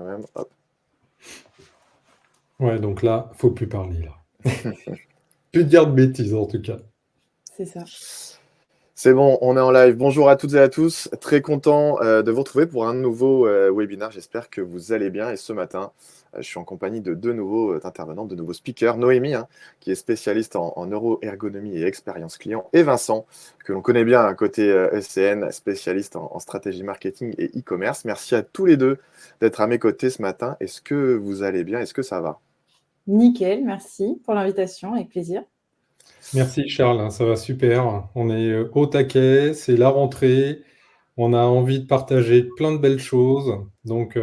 même. Hop. Ouais, donc là, faut plus parler, là. Plus dire de bêtises, en tout cas. C'est ça. C'est bon, on est en live. Bonjour à toutes et à tous. Très content de vous retrouver pour un nouveau webinaire. J'espère que vous allez bien. Et ce matin, je suis en compagnie de deux nouveaux intervenants, de nouveaux speakers. Noémie, qui est spécialiste en neuroergonomie et expérience client. Et Vincent, que l'on connaît bien côté ECN, spécialiste en stratégie marketing et e-commerce. Merci à tous les deux d'être à mes côtés ce matin. Est-ce que vous allez bien? Est-ce que ça va? Nickel, merci pour l'invitation, avec plaisir. Merci Charles, ça va super. On est au taquet, c'est la rentrée. On a envie de partager plein de belles choses. Donc,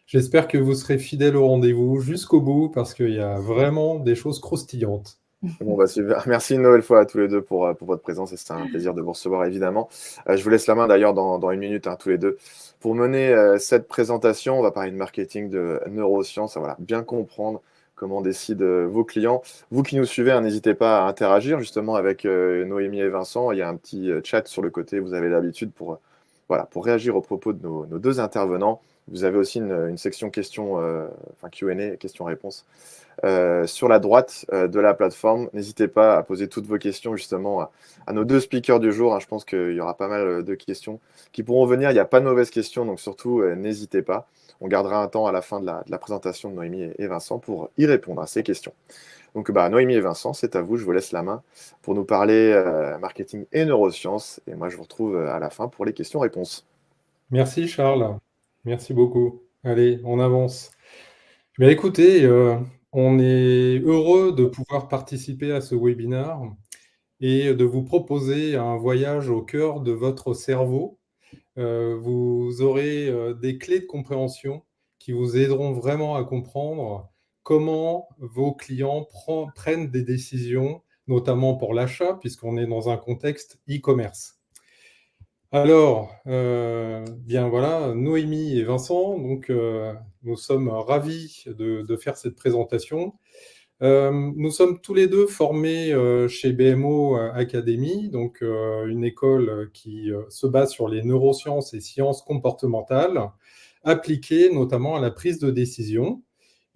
j'espère que vous serez fidèles au rendez-vous jusqu'au bout parce qu'il y a vraiment des choses croustillantes. Bon, bah, super. Merci une nouvelle fois à tous les deux pour votre présence et c'est un plaisir de vous recevoir évidemment. Je vous laisse la main d'ailleurs dans une minute, tous les deux. Pour mener cette présentation, on va parler de marketing, de neurosciences, voilà, bien comprendre comment décident vos clients. Vous qui nous suivez, n'hésitez pas à interagir justement avec Noémie et Vincent. Il y a un petit chat sur le côté, vous avez l'habitude voilà, pour réagir aux propos de nos deux intervenants. Vous avez aussi une section questions, Q&A, questions-réponses. Sur la droite de la plateforme. N'hésitez pas à poser toutes vos questions justement à nos deux speakers du jour. Je pense qu'il y aura pas mal de questions qui pourront venir. Il n'y a pas de mauvaises questions, donc surtout n'hésitez pas. On gardera un temps à la fin de la présentation de Noémie et Vincent pour y répondre à ces questions. Donc Noémie et Vincent, c'est à vous, je vous laisse la main pour nous parler marketing et neurosciences. Et moi je vous retrouve à la fin pour les questions-réponses. Merci Charles, merci beaucoup. Allez, on avance. Écoutez, on est heureux de pouvoir participer à ce webinaire et de vous proposer un voyage au cœur de votre cerveau. Vous aurez des clés de compréhension qui vous aideront vraiment à comprendre comment vos clients prennent des décisions, notamment pour l'achat, puisqu'on est dans un contexte e-commerce. Alors, bien voilà, Noémie et Vincent, donc nous sommes ravis de faire cette présentation. Nous sommes tous les deux formés chez BMO Academy, donc une école qui se base sur les neurosciences et sciences comportementales, appliquées notamment à la prise de décision.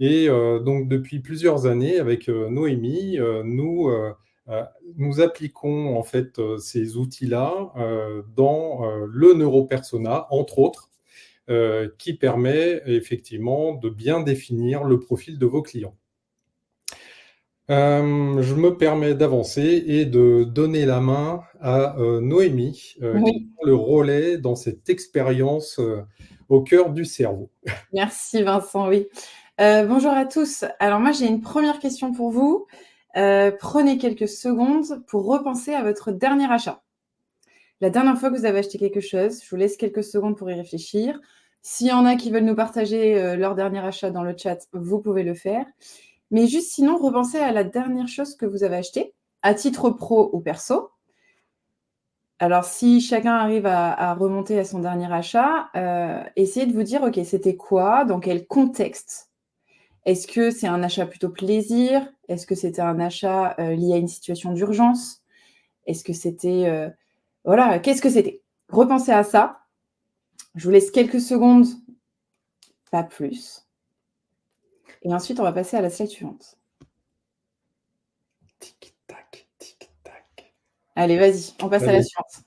Et donc depuis plusieurs années, avec Noémie, nous appliquons en fait ces outils-là dans le neuropersona, entre autres, qui permet effectivement de bien définir le profil de vos clients. Je me permets d'avancer et de donner la main à Noémie, qui prend le relais dans cette expérience au cœur du cerveau. Merci Vincent, oui. Bonjour à tous. Alors moi, j'ai une première question pour vous. Prenez quelques secondes pour repenser à votre dernier achat. La dernière fois que vous avez acheté quelque chose, je vous laisse quelques secondes pour y réfléchir. S'il y en a qui veulent nous partager leur dernier achat dans le chat, vous pouvez le faire. Mais juste sinon, repensez à la dernière chose que vous avez achetée, à titre pro ou perso. Alors, si chacun arrive à remonter à son dernier achat, essayez de vous dire, OK, c'était quoi? Dans quel contexte? Est-ce que c'est un achat plutôt plaisir? Est-ce que c'était un achat lié à une situation d'urgence? Est-ce que c'était... voilà, qu'est-ce que c'était? Repensez à ça. Je vous laisse quelques secondes, pas plus. Et ensuite, on va passer à la slide suivante. Tic-tac, tic-tac. Allez, vas-y, on passe à la suivante.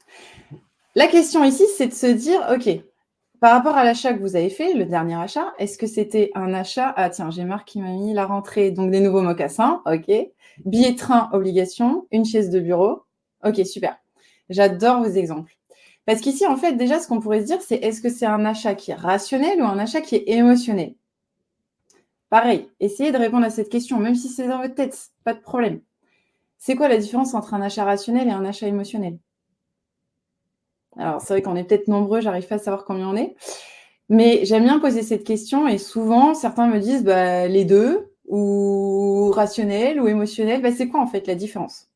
La question ici, c'est de se dire, OK, par rapport à l'achat que vous avez fait, le dernier achat, est-ce que c'était un achat... Ah tiens, j'ai Marc qui m'a mis la rentrée, donc des nouveaux mocassins, OK. Billet de train, obligation, une chaise de bureau. OK, super. J'adore vos exemples. Parce qu'ici, en fait, déjà, ce qu'on pourrait se dire, c'est est-ce que c'est un achat qui est rationnel ou un achat qui est émotionnel? Pareil, essayez de répondre à cette question, même si c'est dans votre tête, pas de problème. C'est quoi la différence entre un achat rationnel et un achat émotionnel? Alors, c'est vrai qu'on est peut-être nombreux, j'arrive pas à savoir combien on est. Mais j'aime bien poser cette question et souvent, certains me disent les deux, ou rationnel, ou émotionnel. C'est quoi en fait la différence?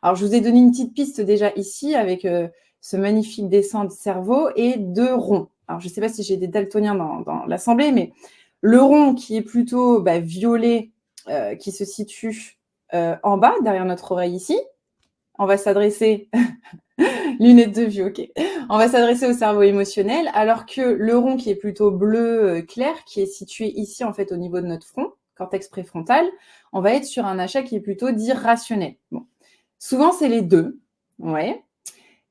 Alors, je vous ai donné une petite piste déjà ici avec ce magnifique dessin de cerveau et deux ronds. Alors, je ne sais pas si j'ai des daltoniens dans l'assemblée, mais le rond qui est plutôt violet, qui se situe en bas, derrière notre oreille ici. on va s'adresser, lunettes de vue, ok. On va s'adresser au cerveau émotionnel, alors que le rond qui est plutôt bleu clair, qui est situé ici en fait au niveau de notre front, cortex préfrontal, on va être sur un achat qui est plutôt dit rationnel. Bon. Souvent, c'est les deux, ouais.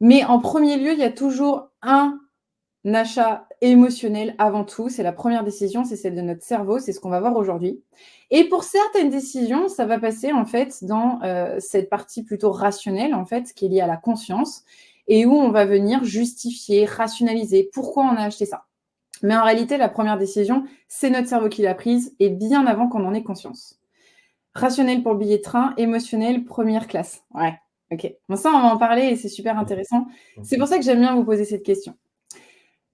Mais en premier lieu, il y a toujours un achat émotionnel avant tout. C'est la première décision, c'est celle de notre cerveau, c'est ce qu'on va voir aujourd'hui. Et pour certaines décisions, ça va passer en fait dans cette partie plutôt rationnelle en fait, qui est liée à la conscience et où on va venir justifier, rationaliser pourquoi on a acheté ça. Mais en réalité, la première décision, c'est notre cerveau qui l'a prise et bien avant qu'on en ait conscience. Rationnel pour le billet de train, émotionnel, première classe. Ouais, ok. Bon, ça, on va en parler et c'est super intéressant. C'est pour ça que j'aime bien vous poser cette question.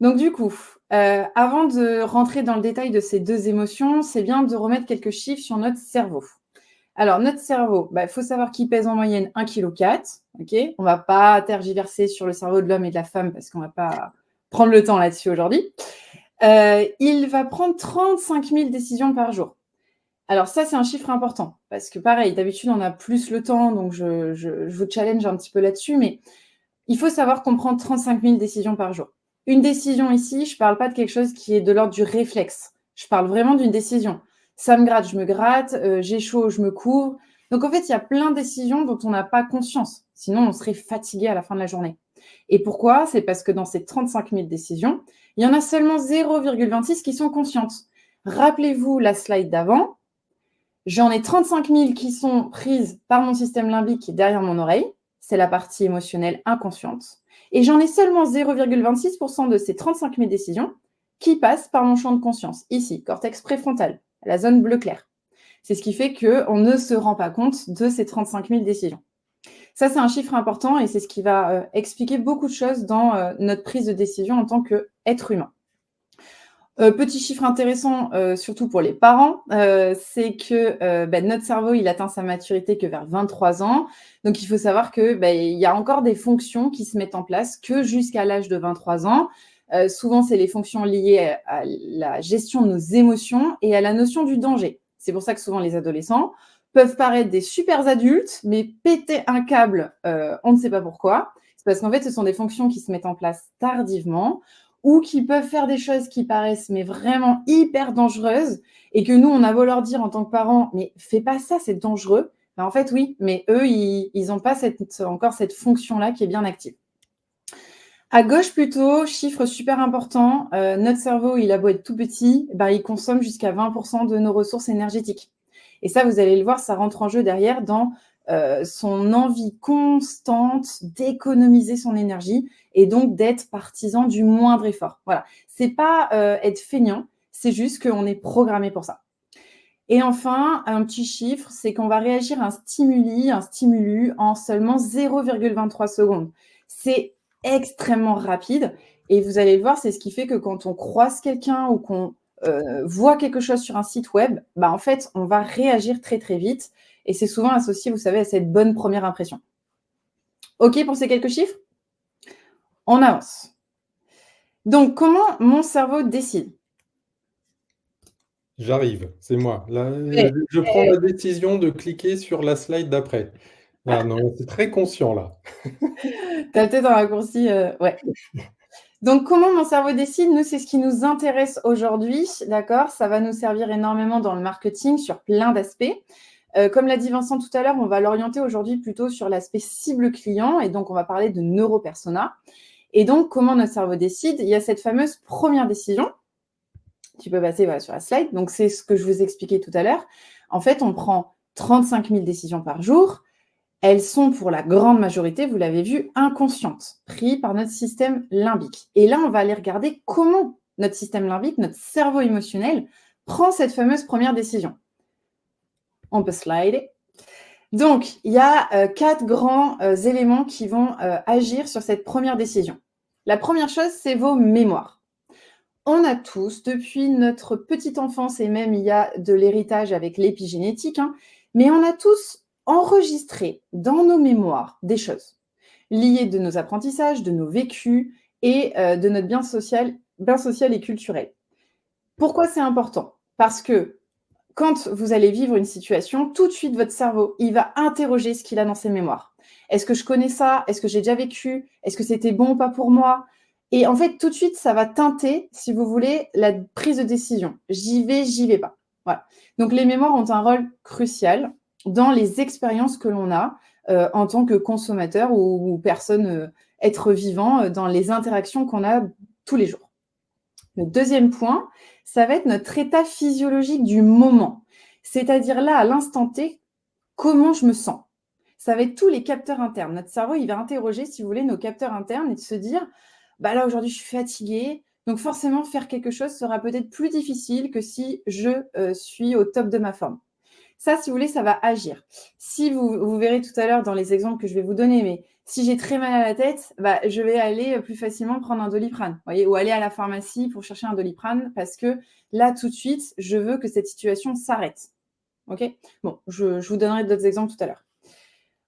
Donc du coup, avant de rentrer dans le détail de ces deux émotions, c'est bien de remettre quelques chiffres sur notre cerveau. Alors, notre cerveau, il faut savoir qu'il pèse en moyenne 1,4 kg. Okay, on ne va pas tergiverser sur le cerveau de l'homme et de la femme parce qu'on ne va pas prendre le temps là-dessus aujourd'hui. Il va prendre 35 000 décisions par jour. Alors ça, c'est un chiffre important parce que pareil, d'habitude, on a plus le temps, donc je vous challenge un petit peu là-dessus, mais il faut savoir qu'on prend 35 000 décisions par jour. Une décision ici, je ne parle pas de quelque chose qui est de l'ordre du réflexe. Je parle vraiment d'une décision. Ça me gratte, je me gratte, j'ai chaud, je me couvre. Donc en fait, il y a plein de décisions dont on n'a pas conscience. Sinon, on serait fatigué à la fin de la journée. Et pourquoi ? C'est parce que dans ces 35 000 décisions, il y en a seulement 0,26 qui sont conscientes. Rappelez-vous la slide d'avant. J'en ai 35 000 qui sont prises par mon système limbique qui est derrière mon oreille. C'est la partie émotionnelle inconsciente. Et j'en ai seulement 0,26% de ces 35 000 décisions qui passent par mon champ de conscience, ici, cortex préfrontal, la zone bleu clair. C'est ce qui fait qu'on ne se rend pas compte de ces 35 000 décisions. Ça, c'est un chiffre important et c'est ce qui va expliquer beaucoup de choses dans notre prise de décision en tant qu'être humain. Petit chiffre intéressant, surtout pour les parents, c'est que notre cerveau, il atteint sa maturité que vers 23 ans. Donc, il faut savoir que il y a encore des fonctions qui se mettent en place que jusqu'à l'âge de 23 ans. Souvent, c'est les fonctions liées à la gestion de nos émotions et à la notion du danger. C'est pour ça que souvent, les adolescents peuvent paraître des super adultes, mais péter un câble, on ne sait pas pourquoi. C'est parce qu'en fait, ce sont des fonctions qui se mettent en place tardivement ou qui peuvent faire des choses qui paraissent mais vraiment hyper dangereuses et que nous, on a beau leur dire en tant que parents, mais fais pas ça, c'est dangereux. En fait, oui, mais eux, ils n'ont pas encore cette fonction-là qui est bien active. À gauche plutôt, chiffre super important, notre cerveau, il a beau être tout petit, il consomme jusqu'à 20% de nos ressources énergétiques. Et ça, vous allez le voir, ça rentre en jeu derrière dans son envie constante d'économiser son énergie et donc d'être partisan du moindre effort. Voilà, c'est pas être feignant, c'est juste qu'on est programmé pour ça. Et enfin, un petit chiffre, c'est qu'on va réagir à un stimulus en seulement 0,23 secondes. C'est extrêmement rapide et vous allez le voir, c'est ce qui fait que quand on croise quelqu'un ou qu'on voit quelque chose sur un site web, en fait, on va réagir très très vite et c'est souvent associé, vous savez, à cette bonne première impression. OK pour ces quelques chiffres ? On avance. Donc, comment mon cerveau décide ? J'arrive, c'est moi. Là, je prends la décision de cliquer sur la slide d'après. Là, non, c'est très conscient, là. Tu as peut-être un raccourci, ouais. Donc, comment mon cerveau décide ? Nous, c'est ce qui nous intéresse aujourd'hui, d'accord ? Ça va nous servir énormément dans le marketing sur plein d'aspects. Comme l'a dit Vincent tout à l'heure, on va l'orienter aujourd'hui plutôt sur l'aspect cible client et donc on va parler de neuropersona. Et donc, comment notre cerveau décide ? Il y a cette fameuse première décision. Tu peux passer sur la slide. Donc, c'est ce que je vous expliquais tout à l'heure. En fait, on prend 35 000 décisions par jour. Elles sont pour la grande majorité, vous l'avez vu, inconscientes, prises par notre système limbique. Et là, on va aller regarder comment notre système limbique, notre cerveau émotionnel, prend cette fameuse première décision. On peut slider. Donc, il y a 4 grands éléments qui vont agir sur cette première décision. La première chose, c'est vos mémoires. On a tous, depuis notre petite enfance, et même il y a de l'héritage avec l'épigénétique, mais on a tous enregistré dans nos mémoires des choses liées de nos apprentissages, de nos vécus et de notre bien social et culturel. Pourquoi c'est important ? Parce que quand vous allez vivre une situation, tout de suite, votre cerveau, il va interroger ce qu'il a dans ses mémoires. Est-ce que je connais ça? Est-ce que j'ai déjà vécu? Est-ce que c'était bon ou pas pour moi? Et en fait, tout de suite, ça va teinter, si vous voulez, la prise de décision. J'y vais pas. Voilà. Donc, les mémoires ont un rôle crucial dans les expériences que l'on a en tant que consommateur ou personne, être vivant, dans les interactions qu'on a tous les jours. Le deuxième point, ça va être notre état physiologique du moment. C'est-à-dire là, à l'instant T, comment je me sens. Ça va être tous les capteurs internes. Notre cerveau, il va interroger, si vous voulez, nos capteurs internes et de se dire, bah là, aujourd'hui, je suis fatiguée. Donc forcément, faire quelque chose sera peut-être plus difficile que si je suis au top de ma forme. Ça, si vous voulez, ça va agir. Si vous verrez tout à l'heure dans les exemples que je vais vous donner, mais si j'ai très mal à la tête, bah, je vais aller plus facilement prendre un Doliprane, voyez, ou aller à la pharmacie pour chercher un Doliprane parce que là, tout de suite, je veux que cette situation s'arrête. Ok ? Bon, je vous donnerai d'autres exemples tout à l'heure.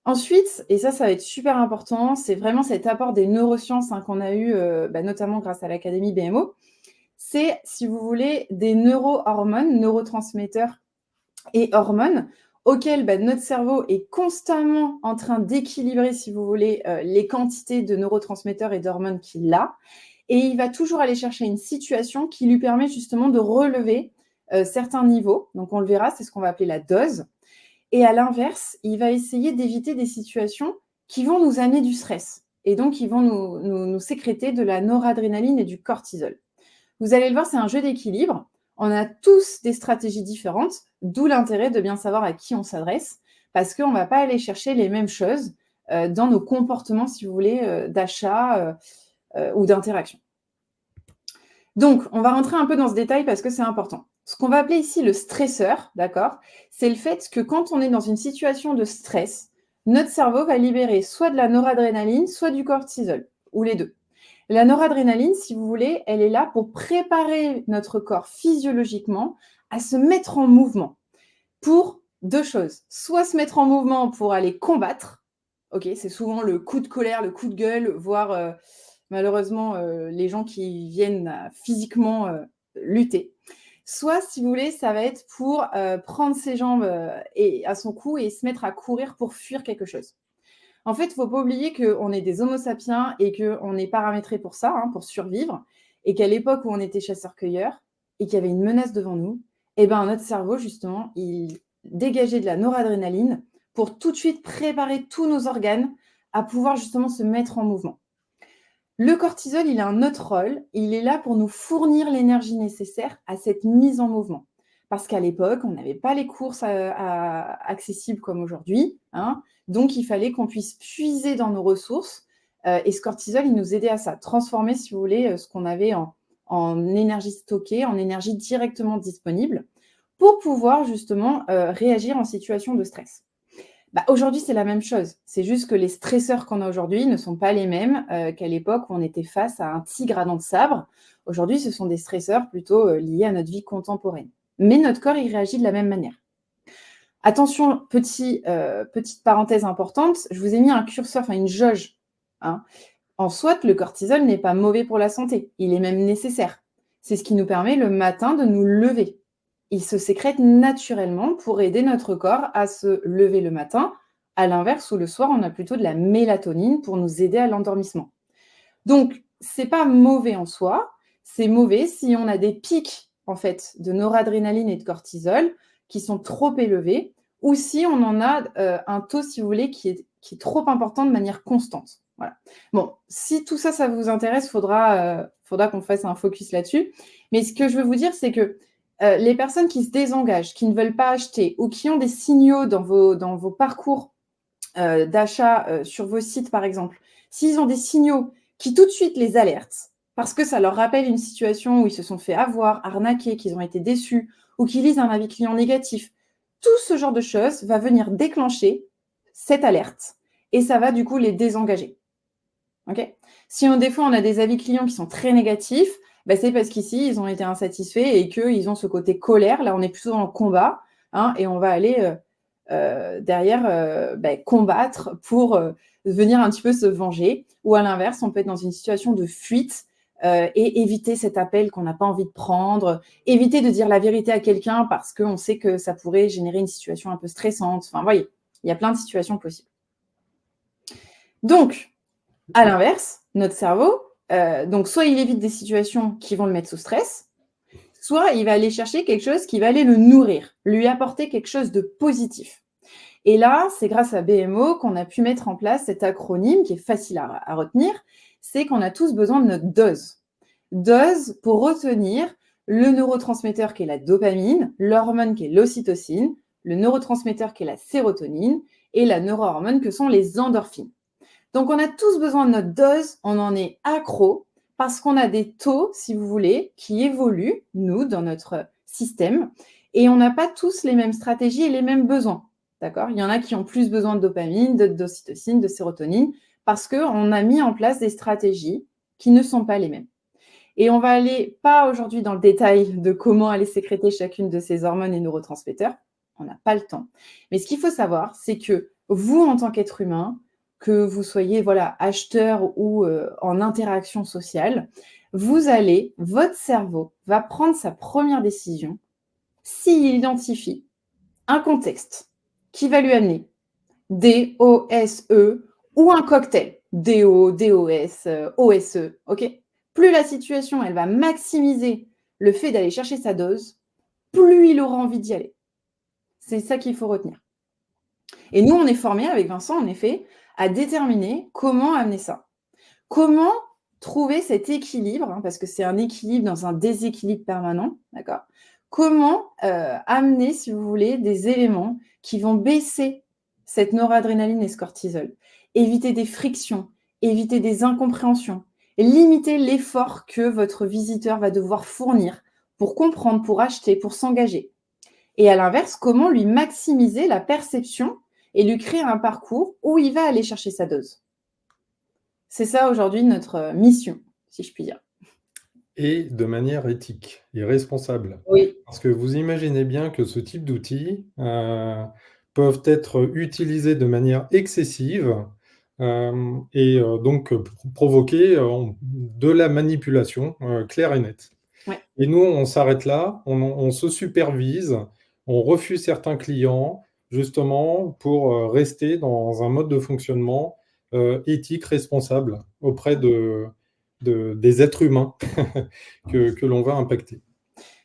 Ensuite, et ça va être super important, c'est vraiment cet apport des neurosciences qu'on a eu, notamment grâce à l'Académie BMO. C'est, si vous voulez, des neurohormones, neurotransmetteurs et hormones auxquelles notre cerveau est constamment en train d'équilibrer, si vous voulez, les quantités de neurotransmetteurs et d'hormones qu'il a. Et il va toujours aller chercher une situation qui lui permet justement de relever certains niveaux. Donc, on le verra, c'est ce qu'on va appeler la dose. Et à l'inverse, il va essayer d'éviter des situations qui vont nous amener du stress. Et donc, ils vont nous sécréter de la noradrénaline et du cortisol. Vous allez le voir, c'est un jeu d'équilibre. On a tous des stratégies différentes, d'où l'intérêt de bien savoir à qui on s'adresse, parce qu'on ne va pas aller chercher les mêmes choses dans nos comportements, si vous voulez, d'achat ou d'interaction. Donc, on va rentrer un peu dans ce détail parce que c'est important. Ce qu'on va appeler ici le stresseur, d'accord, c'est le fait que quand on est dans une situation de stress, notre cerveau va libérer soit de la noradrénaline, soit du cortisol, ou les deux. La noradrénaline, si vous voulez, elle est là pour préparer notre corps physiologiquement à se mettre en mouvement pour deux choses. Soit se mettre en mouvement pour aller combattre, ok, c'est souvent le coup de colère, le coup de gueule, voire malheureusement les gens qui viennent physiquement lutter. Soit, si vous voulez, ça va être pour prendre ses jambes à son cou et se mettre à courir pour fuir quelque chose. En fait, il ne faut pas oublier qu'on est des homo sapiens et qu'on est paramétré pour ça, pour survivre, et qu'à l'époque où on était chasseurs-cueilleurs et qu'il y avait une menace devant nous, notre cerveau, justement, il dégageait de la noradrénaline pour tout de suite préparer tous nos organes à pouvoir justement se mettre en mouvement. Le cortisol, il a un autre rôle. Il est là pour nous fournir l'énergie nécessaire à cette mise en mouvement. Parce qu'à l'époque, on n'avait pas les courses accessibles comme aujourd'hui. Donc, il fallait qu'on puisse puiser dans nos ressources. Et ce cortisol, il nous aidait à ça. Transformer, si vous voulez, ce qu'on avait en énergie stockée, en énergie directement disponible pour pouvoir justement réagir en situation de stress. Aujourd'hui, c'est la même chose. C'est juste que les stresseurs qu'on a aujourd'hui ne sont pas les mêmes qu'à l'époque où on était face à un tigre à dents de sabre. Aujourd'hui, ce sont des stresseurs plutôt liés à notre vie contemporaine. Mais notre corps, il réagit de la même manière. Attention, petite parenthèse importante, je vous ai mis un curseur, une jauge. En soit, le cortisol n'est pas mauvais pour la santé. Il est même nécessaire. C'est ce qui nous permet le matin de nous lever. Il se sécrète naturellement pour aider notre corps à se lever le matin. À l'inverse, où le soir, on a plutôt de la mélatonine pour nous aider à l'endormissement. Donc, ce n'est pas mauvais en soi. C'est mauvais si on a des pics, en fait, de noradrénaline et de cortisol qui sont trop élevés ou si on en a un taux, si vous voulez, qui est trop important de manière constante. Voilà. Bon, si tout ça, ça vous intéresse, faudra qu'on fasse un focus là-dessus. Mais ce que je veux vous dire, c'est que les personnes qui se désengagent, qui ne veulent pas acheter ou qui ont des signaux dans vos parcours d'achat sur vos sites, par exemple, s'ils ont des signaux qui tout de suite les alertent parce que ça leur rappelle une situation où ils se sont fait avoir, arnaquer, qu'ils ont été déçus ou qu'ils lisent un avis client négatif, tout ce genre de choses va venir déclencher cette alerte et ça va du coup les désengager. Okay ? Si des fois on a des avis clients qui sont très négatifs, c'est parce qu'ici, ils ont été insatisfaits et qu'ils ont ce côté colère. Là, on est plutôt dans le combat et on va aller derrière combattre pour venir un petit peu se venger. Ou à l'inverse, on peut être dans une situation de fuite et éviter cet appel qu'on n'a pas envie de prendre, éviter de dire la vérité à quelqu'un parce qu'on sait que ça pourrait générer une situation un peu stressante. Enfin, vous voyez, il y a plein de situations possibles. Donc, à l'inverse, notre cerveau, donc soit il évite des situations qui vont le mettre sous stress, soit il va aller chercher quelque chose qui va aller le nourrir, lui apporter quelque chose de positif. Et là, c'est grâce à BMO qu'on a pu mettre en place cet acronyme qui est facile à retenir, c'est qu'on a tous besoin de notre dose. Dose pour retenir le neurotransmetteur qui est la dopamine, l'hormone qui est l'ocytocine, le neurotransmetteur qui est la sérotonine et la neurohormone que sont les endorphines. Donc, on a tous besoin de notre dose, on en est accro parce qu'on a des taux, si vous voulez, qui évoluent, nous, dans notre système, et on n'a pas tous les mêmes stratégies et les mêmes besoins. D'accord ? Il y en a qui ont plus besoin de dopamine, d'ocytocine, de sérotonine, parce qu'on a mis en place des stratégies qui ne sont pas les mêmes. Et on va aller, pas aujourd'hui dans le détail de comment aller sécréter chacune de ces hormones et neurotransmetteurs, on n'a pas le temps. Mais ce qu'il faut savoir, c'est que vous, en tant qu'être humain, que vous soyez acheteur ou en interaction sociale, votre cerveau va prendre sa première décision s'il identifie un contexte qui va lui amener D-O-S-E ou un cocktail D-O, D-O-S, O-S-E, ok ? Plus la situation, elle va maximiser le fait d'aller chercher sa dose, plus il aura envie d'y aller. C'est ça qu'il faut retenir. Et nous, on est formés avec Vincent, en effet, à déterminer comment amener ça. Comment trouver cet équilibre, parce que c'est un équilibre dans un déséquilibre permanent, d'accord ? Comment amener, si vous voulez, des éléments qui vont baisser cette noradrénaline et ce cortisol, éviter des frictions, éviter des incompréhensions, limiter l'effort que votre visiteur va devoir fournir pour comprendre, pour acheter, pour s'engager. Et à l'inverse, comment lui maximiser la perception et lui créer un parcours où il va aller chercher sa dose. C'est ça aujourd'hui notre mission, si je puis dire. Et de manière éthique et responsable. Oui. Parce que vous imaginez bien que ce type d'outils peuvent être utilisés de manière excessive et donc provoquer de la manipulation claire et nette. Ouais. Et nous, on s'arrête là, on se supervise, on refuse certains clients, justement pour rester dans un mode de fonctionnement éthique, responsable auprès des êtres humains que l'on va impacter.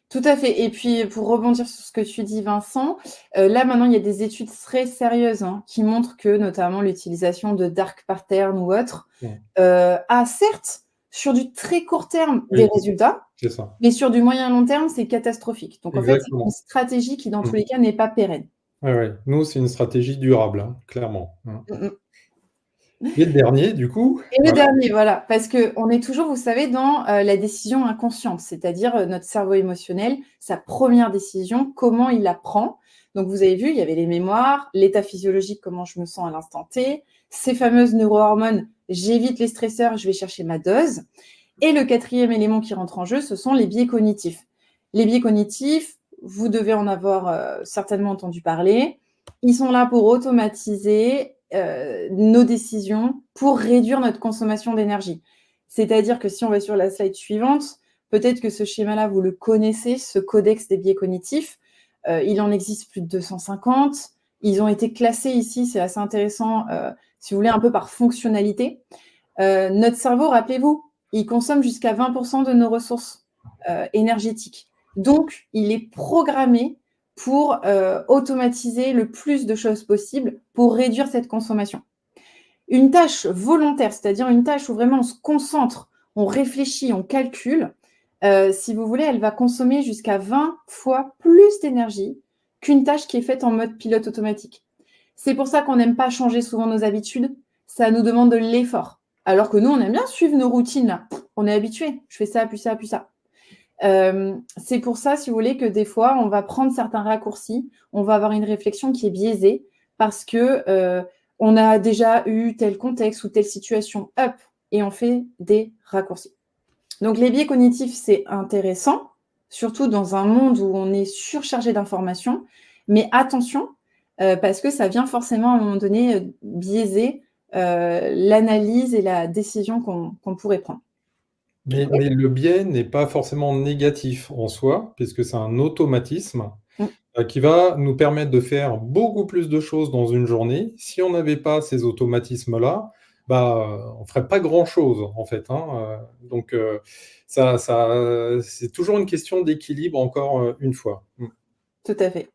Tout à fait. Et puis, pour rebondir sur ce que tu dis, Vincent, là, maintenant, il y a des études très sérieuses qui montrent que, notamment, l'utilisation de dark patterns ou autres a, certes, sur du très court terme, des résultats, c'est ça. Mais sur du moyen long terme, c'est catastrophique. Donc, en fait, c'est une stratégie qui, dans tous les cas, n'est pas pérenne. Ouais. Nous, c'est une stratégie durable, clairement. Et le dernier, du coup. Et le dernier, voilà, parce qu'on est toujours, vous savez, dans la décision inconsciente, c'est-à-dire notre cerveau émotionnel, sa première décision, comment il la prend. Donc, vous avez vu, il y avait les mémoires, l'état physiologique, comment je me sens à l'instant T, ces fameuses neurohormones, j'évite les stresseurs, je vais chercher ma dose. Et le quatrième élément qui rentre en jeu, ce sont les biais cognitifs. Les biais cognitifs, vous devez en avoir certainement entendu parler. Ils sont là pour automatiser nos décisions, pour réduire notre consommation d'énergie. C'est-à-dire que si on va sur la slide suivante, peut-être que ce schéma-là, vous le connaissez, ce codex des biais cognitifs. Il en existe plus de 250. Ils ont été classés ici, c'est assez intéressant, si vous voulez, un peu par fonctionnalité. Notre cerveau, rappelez-vous, il consomme jusqu'à 20% de nos ressources énergétiques. Donc, il est programmé pour automatiser le plus de choses possible pour réduire cette consommation. Une tâche volontaire, c'est-à-dire une tâche où vraiment on se concentre, on réfléchit, on calcule, si vous voulez, elle va consommer jusqu'à 20 fois plus d'énergie qu'une tâche qui est faite en mode pilote automatique. C'est pour ça qu'on n'aime pas changer souvent nos habitudes, ça nous demande de l'effort. Alors que nous, on aime bien suivre nos routines, là. On est habitué. Je fais ça, puis ça, puis ça. C'est pour ça, si vous voulez, que des fois, on va prendre certains raccourcis, on va avoir une réflexion qui est biaisée parce que on a déjà eu tel contexte ou telle situation, hop, et on fait des raccourcis. Donc, les biais cognitifs, c'est intéressant, surtout dans un monde où on est surchargé d'informations, mais attention, parce que ça vient forcément à un moment donné biaiser l'analyse et la décision qu'on pourrait prendre. Mais le biais n'est pas forcément négatif en soi, puisque c'est un automatisme Mm. qui va nous permettre de faire beaucoup plus de choses dans une journée. Si on n'avait pas ces automatismes-là, on ne ferait pas grand-chose, en fait, hein. Donc, c'est toujours une question d'équilibre, encore une fois. Tout à fait.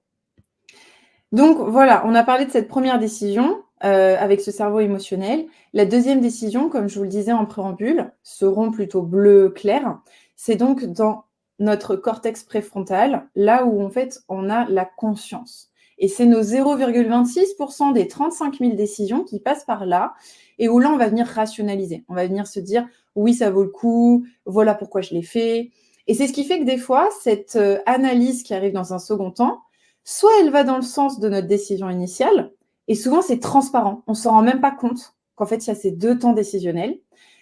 Donc voilà, on a parlé de cette première décision avec ce cerveau émotionnel. La deuxième décision, comme je vous le disais en préambule, ce rond plutôt bleu clair, c'est donc dans notre cortex préfrontal, là où en fait on a la conscience. Et c'est nos 0,26% des 35 000 décisions qui passent par là et où là on va venir rationaliser. On va venir se dire oui, ça vaut le coup, voilà pourquoi je l'ai fait. Et c'est ce qui fait que des fois, cette analyse qui arrive dans un second temps, soit elle va dans le sens de notre décision initiale, et souvent c'est transparent, on ne s'en rend même pas compte qu'en fait il y a ces deux temps décisionnels,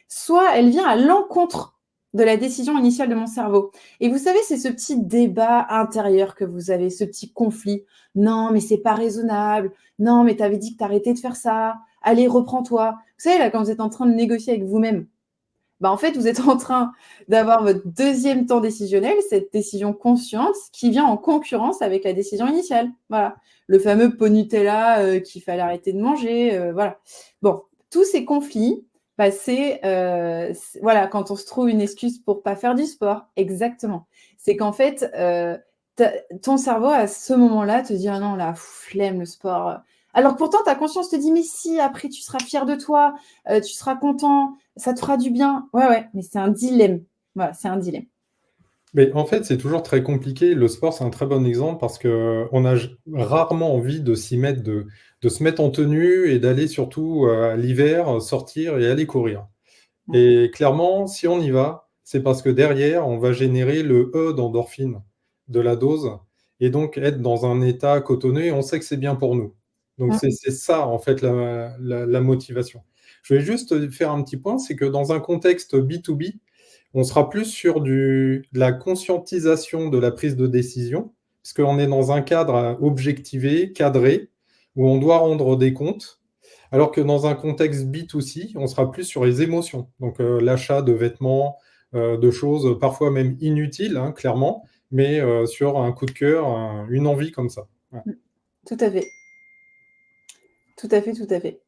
soit elle vient à l'encontre de la décision initiale de mon cerveau. Et vous savez, c'est ce petit débat intérieur que vous avez, ce petit conflit. Non, mais c'est pas raisonnable. Non, mais t'avais dit que t'arrêtais de faire ça. Allez, reprends-toi. Vous savez, là, quand vous êtes en train de négocier avec vous-même, en fait, vous êtes en train d'avoir votre deuxième temps décisionnel, cette décision consciente qui vient en concurrence avec la décision initiale. Voilà. Le fameux pot Nutella qu'il fallait arrêter de manger. Voilà. Bon, tous ces conflits, voilà, quand on se trouve une excuse pour pas faire du sport. Exactement. C'est qu'en fait, ton cerveau, à ce moment-là, te dit « Ah non, là, flemme le sport ». Alors pourtant, ta conscience te dit « Mais si, après, tu seras fier de toi, tu seras content, ça te fera du bien. » Ouais, mais c'est un dilemme. Voilà, c'est un dilemme. Mais en fait, c'est toujours très compliqué. Le sport, c'est un très bon exemple parce qu'on a rarement envie de s'y mettre, de se mettre en tenue et d'aller surtout à l'hiver sortir et aller courir. Et clairement, si on y va, c'est parce que derrière, on va générer le E d'endorphine de la dose et donc être dans un état cotonné. On sait que c'est bien pour nous. Donc c'est ça, en fait, la motivation. Je vais juste faire un petit point, c'est que dans un contexte B2B, on sera plus sur de la conscientisation de la prise de décision, puisqu'on est dans un cadre objectivé, cadré, où on doit rendre des comptes, alors que dans un contexte B2C, on sera plus sur les émotions, donc l'achat de vêtements, de choses parfois même inutiles, hein, clairement, mais sur un coup de cœur, une envie comme ça. Ouais. Tout à fait. Tout à fait, tout à fait.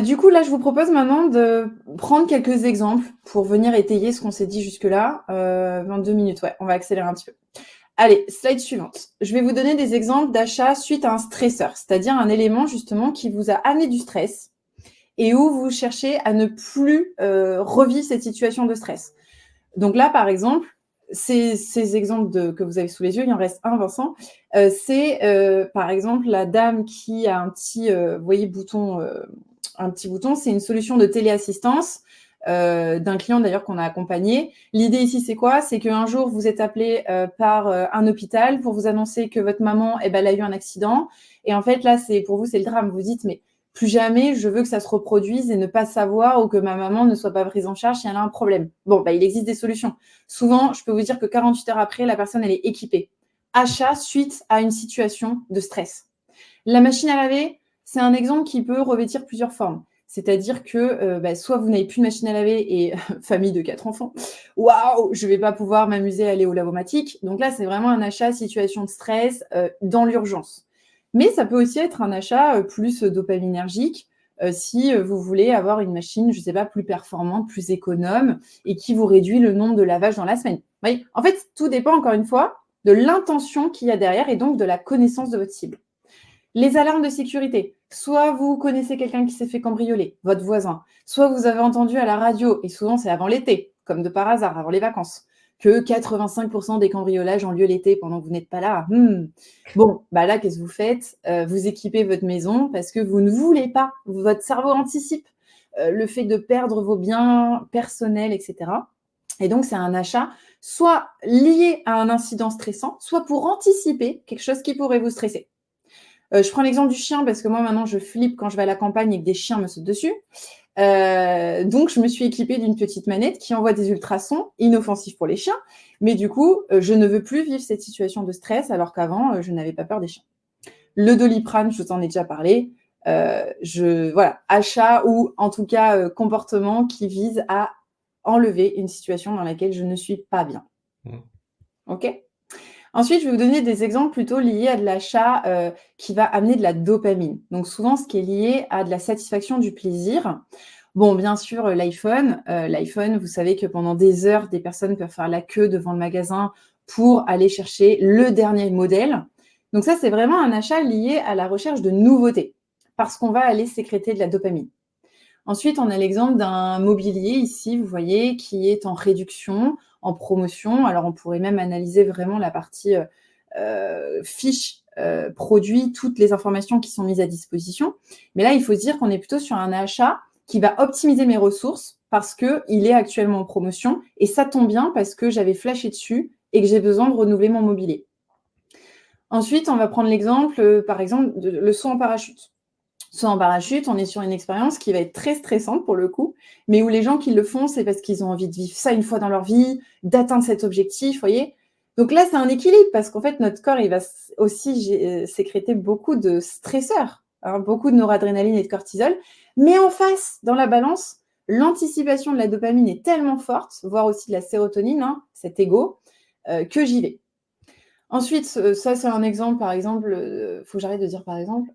Du coup, là, je vous propose maintenant de prendre quelques exemples pour venir étayer ce qu'on s'est dit jusque-là. 22 minutes, ouais, on va accélérer un petit peu. Allez, slide suivante. Je vais vous donner des exemples d'achats suite à un stresseur, c'est-à-dire un élément justement qui vous a amené du stress et où vous cherchez à ne plus revivre cette situation de stress. Donc là, par exemple, ces exemples que vous avez sous les yeux, il en reste un, Vincent, c'est par exemple la dame qui a un petit, vous voyez, bouton, un petit bouton, c'est une solution de téléassistance d'un client d'ailleurs qu'on a accompagné. L'idée ici, c'est quoi? C'est qu'un jour, vous êtes appelé par un hôpital pour vous annoncer que votre maman, elle a eu un accident. Et en fait, là, pour vous, c'est le drame. Vous dites, mais plus jamais je veux que ça se reproduise et ne pas savoir ou que ma maman ne soit pas prise en charge si elle a un problème. Bon, il existe des solutions. Souvent, je peux vous dire que 48 heures après, la personne, elle est équipée. Achat suite à une situation de stress. La machine à laver, c'est un exemple qui peut revêtir plusieurs formes. C'est-à-dire que soit vous n'avez plus de machine à laver et famille de 4 enfants, waouh, je ne vais pas pouvoir m'amuser à aller au lavomatique. Donc là, c'est vraiment un achat situation de stress dans l'urgence. Mais ça peut aussi être un achat plus dopaminergique si vous voulez avoir une machine, je ne sais pas, plus performante, plus économe et qui vous réduit le nombre de lavages dans la semaine. Vous voyez, en fait, tout dépend encore une fois de l'intention qu'il y a derrière et donc de la connaissance de votre cible. Les alarmes de sécurité. Soit vous connaissez quelqu'un qui s'est fait cambrioler, votre voisin, soit vous avez entendu à la radio, et souvent c'est avant l'été, comme de par hasard, avant les vacances, que 85% des cambriolages ont lieu l'été pendant que vous n'êtes pas là. Bon, là, qu'est-ce que vous faites? Vous équipez votre maison parce que vous ne voulez pas, votre cerveau anticipe le fait de perdre vos biens personnels, etc. Et donc, c'est un achat soit lié à un incident stressant, soit pour anticiper quelque chose qui pourrait vous stresser. Je prends l'exemple du chien parce que moi, maintenant, je flippe quand je vais à la campagne et que des chiens me sautent dessus. Donc, je me suis équipée d'une petite manette qui envoie des ultrasons inoffensifs pour les chiens. Mais du coup, je ne veux plus vivre cette situation de stress alors qu'avant, je n'avais pas peur des chiens. Le Doliprane, je vous en ai déjà parlé. Voilà, achat ou en tout cas comportement qui vise à enlever une situation dans laquelle je ne suis pas bien. Mmh. OK ? Ensuite, je vais vous donner des exemples plutôt liés à de l'achat qui va amener de la dopamine. Donc souvent, ce qui est lié à de la satisfaction du plaisir. Bon, bien sûr, l'iPhone, vous savez que pendant des heures, des personnes peuvent faire la queue devant le magasin pour aller chercher le dernier modèle. Donc ça, c'est vraiment un achat lié à la recherche de nouveautés, parce qu'on va aller sécréter de la dopamine. Ensuite, on a l'exemple d'un mobilier ici, vous voyez, qui est en réduction, en promotion. Alors, on pourrait même analyser vraiment la partie fiche, produit, toutes les informations qui sont mises à disposition. Mais là, il faut se dire qu'on est plutôt sur un achat qui va optimiser mes ressources parce qu'il est actuellement en promotion. Et ça tombe bien parce que j'avais flashé dessus et que j'ai besoin de renouveler mon mobilier. Ensuite, on va prendre l'exemple, par exemple, le saut en parachute. Saut en parachute, on est sur une expérience qui va être très stressante pour le coup, mais où les gens qui le font, c'est parce qu'ils ont envie de vivre ça une fois dans leur vie, d'atteindre cet objectif, vous voyez. Donc là, c'est un équilibre parce qu'en fait, notre corps, il va aussi sécréter beaucoup de stresseurs, beaucoup de noradrénaline et de cortisol. Mais en face, dans la balance, l'anticipation de la dopamine est tellement forte, voire aussi de la sérotonine, cet ego, que j'y vais. Ensuite, ça, c'est un exemple, par exemple, faut que j'arrête de dire par exemple,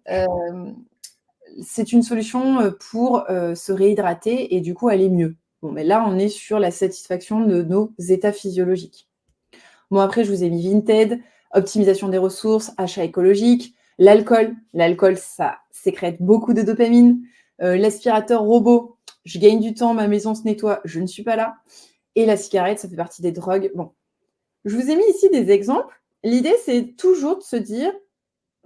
c'est une solution pour se réhydrater et du coup aller mieux. Bon, mais là, on est sur la satisfaction de nos états physiologiques. Bon, après, je vous ai mis Vinted, optimisation des ressources, achat écologique, l'alcool. L'alcool, ça sécrète beaucoup de dopamine. L'aspirateur robot, je gagne du temps, ma maison se nettoie, je ne suis pas là. Et la cigarette, ça fait partie des drogues. Bon, je vous ai mis ici des exemples. L'idée, c'est toujours de se dire,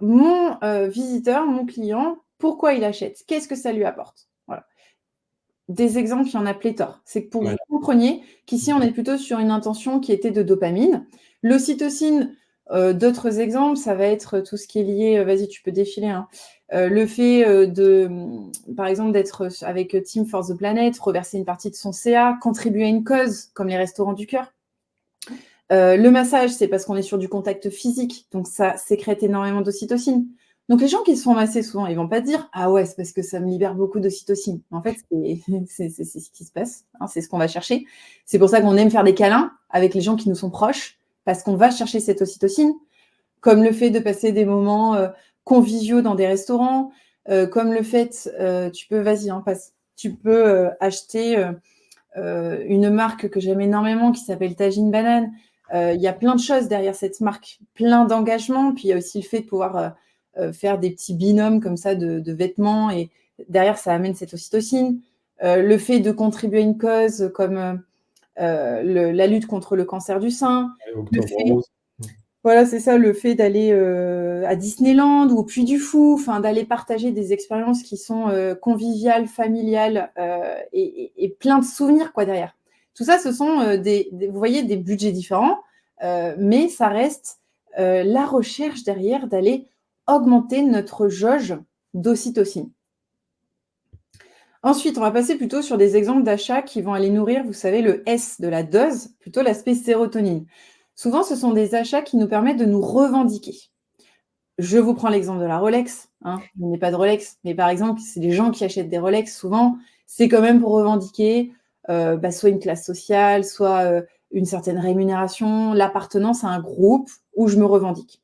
mon visiteur, mon client, pourquoi il achète? Qu'est-ce que ça lui apporte? Voilà. Des exemples, il y en a pléthore. C'est pour que vous compreniez qu'ici, on est plutôt sur une intention qui était de dopamine. L'ocytocine, d'autres exemples, ça va être tout ce qui est lié, vas-y, tu peux défiler, le fait par exemple, d'être avec Team for the Planet, reverser une partie de son CA, contribuer à une cause, comme les Restos du Cœur. Le massage, c'est parce qu'on est sur du contact physique, donc ça sécrète énormément d'ocytocine. Donc les gens qui se font masser souvent, ils vont pas dire « Ah ouais, c'est parce que ça me libère beaucoup d'ocytocine ». En fait, c'est ce qui se passe, c'est ce qu'on va chercher. C'est pour ça qu'on aime faire des câlins avec les gens qui nous sont proches, parce qu'on va chercher cette ocytocine, comme le fait de passer des moments conviviaux dans des restaurants, comme le fait, tu peux acheter une marque que j'aime énormément qui s'appelle Tajine Banane. Il y a plein de choses derrière cette marque, plein d'engagements. Puis il y a aussi le fait de pouvoir faire des petits binômes comme ça de vêtements et derrière, ça amène cette ocytocine. Le fait de contribuer à une cause comme la lutte contre le cancer du sein. Voilà, c'est ça, le fait d'aller à Disneyland ou au Puy du Fou, d'aller partager des expériences qui sont conviviales, familiales et plein de souvenirs quoi derrière. Tout ça, ce sont vous voyez, des budgets différents, mais ça reste la recherche derrière d'aller augmenter notre jauge d'ocytocine. Ensuite, on va passer plutôt sur des exemples d'achats qui vont aller nourrir, vous savez, le S de la dose, plutôt l'aspect sérotonine. Souvent, ce sont des achats qui nous permettent de nous revendiquer. Je vous prends l'exemple de la Rolex. Il n'y a pas de Rolex, mais par exemple, c'est les gens qui achètent des Rolex, souvent, c'est quand même pour revendiquer soit une classe sociale, soit une certaine rémunération, l'appartenance à un groupe où je me revendique.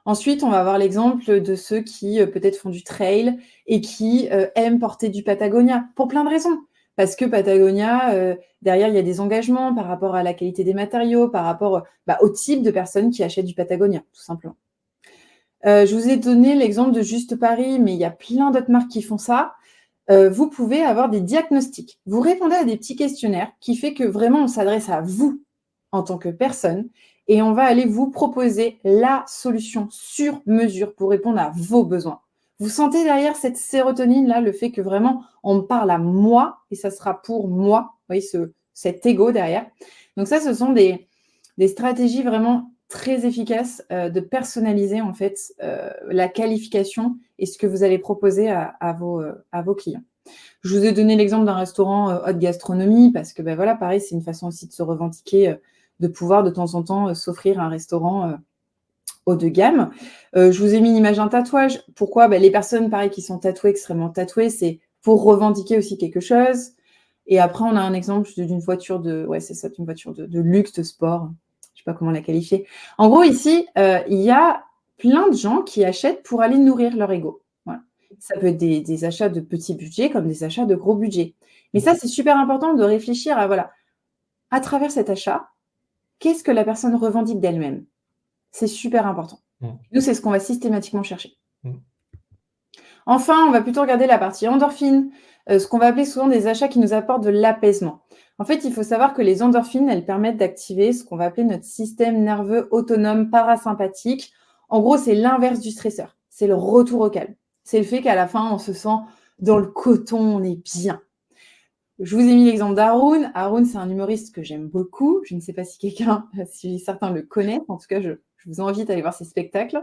Ensuite, on va avoir l'exemple de ceux qui peut-être font du trail et qui aiment porter du Patagonia, pour plein de raisons. Parce que Patagonia, derrière, il y a des engagements par rapport à la qualité des matériaux, par rapport au type de personnes qui achètent du Patagonia, tout simplement. Je vous ai donné l'exemple de Juste Paris, mais il y a plein d'autres marques qui font ça. Vous pouvez avoir des diagnostics. Vous répondez à des petits questionnaires qui fait que vraiment, on s'adresse à vous en tant que personne et on va aller vous proposer la solution sur mesure pour répondre à vos besoins. Vous sentez derrière cette sérotonine-là, le fait que vraiment, on me parle à moi et ça sera pour moi, vous voyez, cet ego derrière. Donc ça, ce sont des stratégies vraiment très efficaces de personnaliser en fait la qualification et ce que vous allez proposer à vos clients. Je vous ai donné l'exemple d'un restaurant haute gastronomie parce que voilà, pareil, c'est une façon aussi de se revendiquer, de pouvoir de temps en temps s'offrir un restaurant haut de gamme. Je vous ai mis une image d'un tatouage. Pourquoi ? Les personnes, pareil, qui sont tatouées, extrêmement tatouées, c'est pour revendiquer aussi quelque chose. Et après, on a un exemple d'une voiture d'une voiture de luxe, de sport. Je ne sais pas comment la qualifier. En gros, ici, il y a plein de gens qui achètent pour aller nourrir leur ego. Voilà. Ça peut être des achats de petits budgets comme des achats de gros budgets. Mais ça, c'est super important de réfléchir à travers cet achat, qu'est-ce que la personne revendique d'elle-même? C'est super important. Nous, c'est ce qu'on va systématiquement chercher. Enfin, on va plutôt regarder la partie endorphine, ce qu'on va appeler souvent des achats qui nous apportent de l'apaisement. En fait, il faut savoir que les endorphines, elles permettent d'activer ce qu'on va appeler notre système nerveux autonome parasympathique. En gros, c'est l'inverse du stresseur. C'est le retour au calme. C'est le fait qu'à la fin, on se sent dans le coton, on est bien. Je vous ai mis l'exemple d'Haroun. Haroun, c'est un humoriste que j'aime beaucoup. Je ne sais pas si certains le connaissent. En tout cas, je vous invite à aller voir ses spectacles.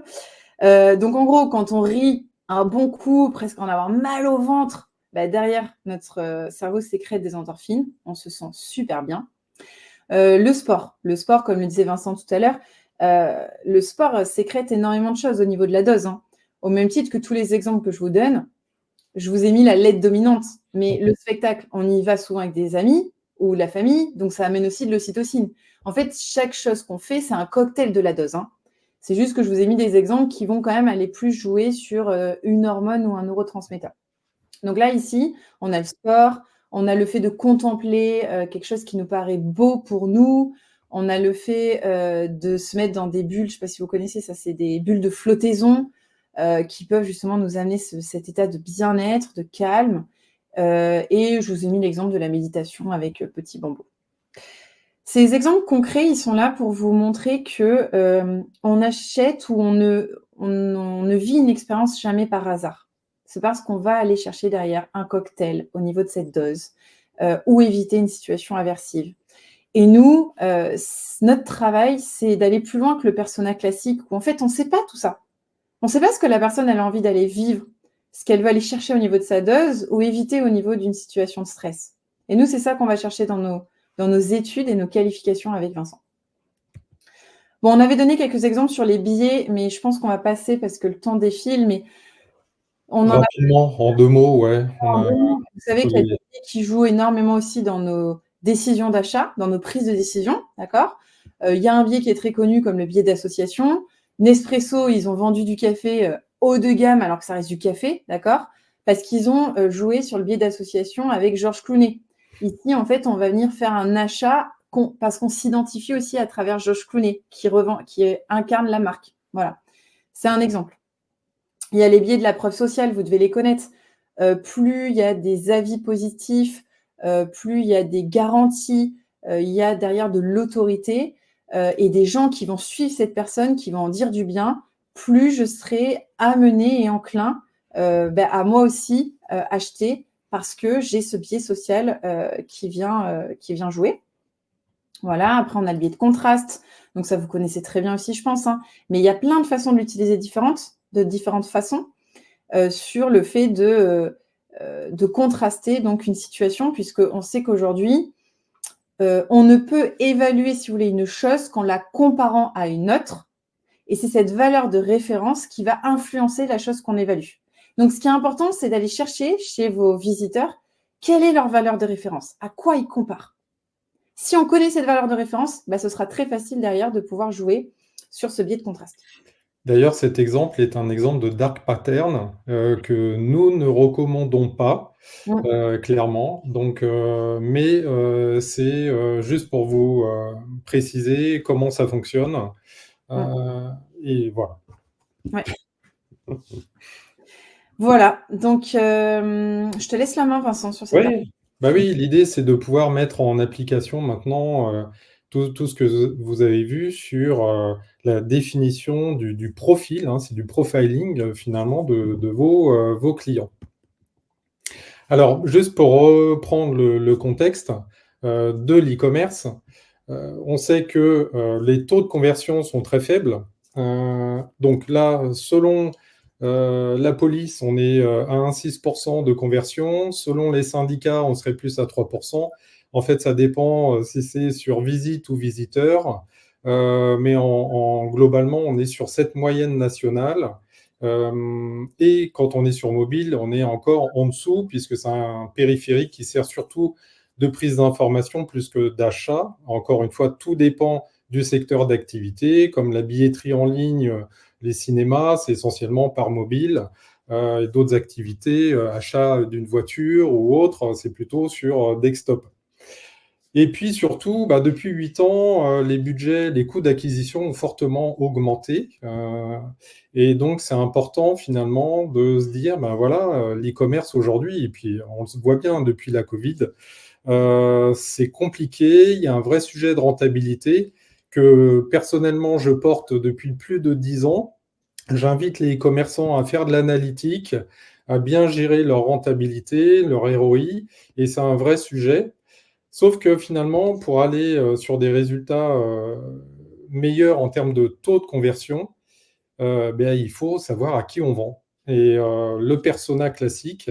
Donc, en gros, quand on rit un bon coup, presque en avoir mal au ventre, derrière, notre cerveau sécrète des endorphines. On se sent super bien. Le sport, comme le disait Vincent tout à l'heure, le sport sécrète énormément de choses au niveau de la dose. Au même titre que tous les exemples que je vous donne, je vous ai mis la lettre dominante, mais le spectacle, on y va souvent avec des amis ou la famille, donc ça amène aussi de l'ocytocine. En fait, chaque chose qu'on fait, c'est un cocktail de la dose. C'est juste que je vous ai mis des exemples qui vont quand même aller plus jouer sur une hormone ou un neurotransmetteur. Donc là, ici, on a le sport, on a le fait de contempler quelque chose qui nous paraît beau pour nous, on a le fait de se mettre dans des bulles, je ne sais pas si vous connaissez ça, c'est des bulles de flottaison, qui peuvent justement nous amener cet état de bien-être, de calme. Et je vous ai mis l'exemple de la méditation avec Petit Bambou. Ces exemples concrets, ils sont là pour vous montrer que on achète ou on ne vit une expérience jamais par hasard. C'est parce qu'on va aller chercher derrière un cocktail au niveau de cette dose ou éviter une situation aversive. Et nous, notre travail, c'est d'aller plus loin que le persona classique où en fait, on ne sait pas tout ça. On ne sait pas ce que la personne elle a envie d'aller vivre, ce qu'elle veut aller chercher au niveau de sa dose ou éviter au niveau d'une situation de stress. Et nous, c'est ça qu'on va chercher dans nos études et nos qualifications avec Vincent. Bon, on avait donné quelques exemples sur les billets, mais je pense qu'on va passer parce que le temps défile. Mais rapidement, en 2 mots, ouais. Vous savez qu'il y a des billets qui jouent énormément aussi dans nos décisions d'achat, dans nos prises de décision, d'accord ? Il y a un billet qui est très connu comme le billet d'association. Nespresso, ils ont vendu du café haut de gamme alors que ça reste du café, d'accord ? Parce qu'ils ont joué sur le billet d'association avec George Clooney. Ici, en fait, on va venir faire un achat parce qu'on s'identifie aussi à travers George Clooney qui incarne la marque. Voilà, c'est un exemple. Il y a les billets de la preuve sociale, vous devez les connaître. Plus il y a des avis positifs, plus il y a des garanties, il y a derrière de l'autorité et des gens qui vont suivre cette personne, qui vont en dire du bien, plus je serai amenée et enclin à moi aussi acheter parce que j'ai ce biais social qui vient jouer. Voilà, après on a le biais de contraste, donc ça vous connaissez très bien aussi je pense, mais il y a plein de façons de l'utiliser de différentes façons sur le fait de contraster donc une situation, puisqu'on sait qu'aujourd'hui, on ne peut évaluer, si vous voulez, une chose qu'en la comparant à une autre, et c'est cette valeur de référence qui va influencer la chose qu'on évalue. Donc, ce qui est important, c'est d'aller chercher chez vos visiteurs quelle est leur valeur de référence, à quoi ils comparent. Si on connaît cette valeur de référence, ce sera très facile derrière de pouvoir jouer sur ce biais de contraste. D'ailleurs, cet exemple est un exemple de dark pattern que nous ne recommandons pas, clairement. Donc, mais c'est juste pour vous préciser comment ça fonctionne. Et voilà. Ouais. Voilà, donc je te laisse la main, Vincent, sur cette partie. Oui, l'idée, c'est de pouvoir mettre en application maintenant tout ce que vous avez vu sur la définition du profil, c'est du profiling finalement de vos clients. Alors, juste pour reprendre le contexte de l'e-commerce, on sait que les taux de conversion sont très faibles. Donc là, selon la police, on est à 1,6% de conversion. Selon les syndicats, on serait plus à 3%. En fait, ça dépend si c'est sur visite ou visiteur. Mais globalement, on est sur cette moyenne nationale. Et quand on est sur mobile, on est encore en dessous, puisque c'est un périphérique qui sert surtout de prise d'information plus que d'achat. Encore une fois, tout dépend du secteur d'activité, comme la billetterie en ligne, les cinémas, c'est essentiellement par mobile. Et d'autres activités, achat d'une voiture ou autre, c'est plutôt sur desktop. Et puis surtout, depuis 8 ans, les budgets, les coûts d'acquisition ont fortement augmenté. Et donc, c'est important finalement de se dire, voilà, l'e-commerce aujourd'hui, et puis on le voit bien depuis la Covid, c'est compliqué, il y a un vrai sujet de rentabilité que personnellement je porte depuis plus de 10 ans. J'invite les commerçants à faire de l'analytique, à bien gérer leur rentabilité, leur ROI, et c'est un vrai sujet. Sauf que finalement, pour aller sur des résultats meilleurs en termes de taux de conversion, il faut savoir à qui on vend. Et le persona classique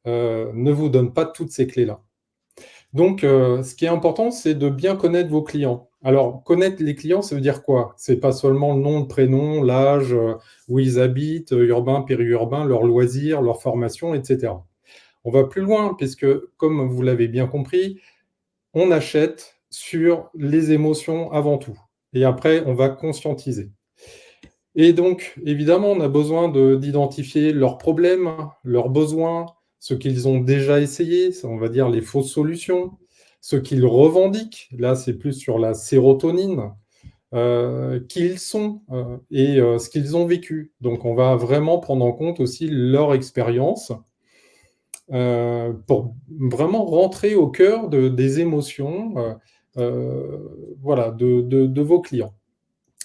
ne vous donne pas toutes ces clés-là. Donc, ce qui est important, c'est de bien connaître vos clients. Alors, connaître les clients, ça veut dire quoi? C'est pas seulement le nom, le prénom, l'âge, où ils habitent, urbain, périurbain, leurs loisirs, leur formation, etc. On va plus loin, puisque, comme vous l'avez bien compris, on achète sur les émotions avant tout. Et après, on va conscientiser. Et donc, évidemment, on a besoin d'identifier leurs problèmes, leurs besoins, ce qu'ils ont déjà essayé, on va dire les fausses solutions, ce qu'ils revendiquent, là c'est plus sur la sérotonine, qui ils sont et ce qu'ils ont vécu. Donc on va vraiment prendre en compte aussi leur expérience pour vraiment rentrer au cœur des émotions voilà, de vos clients.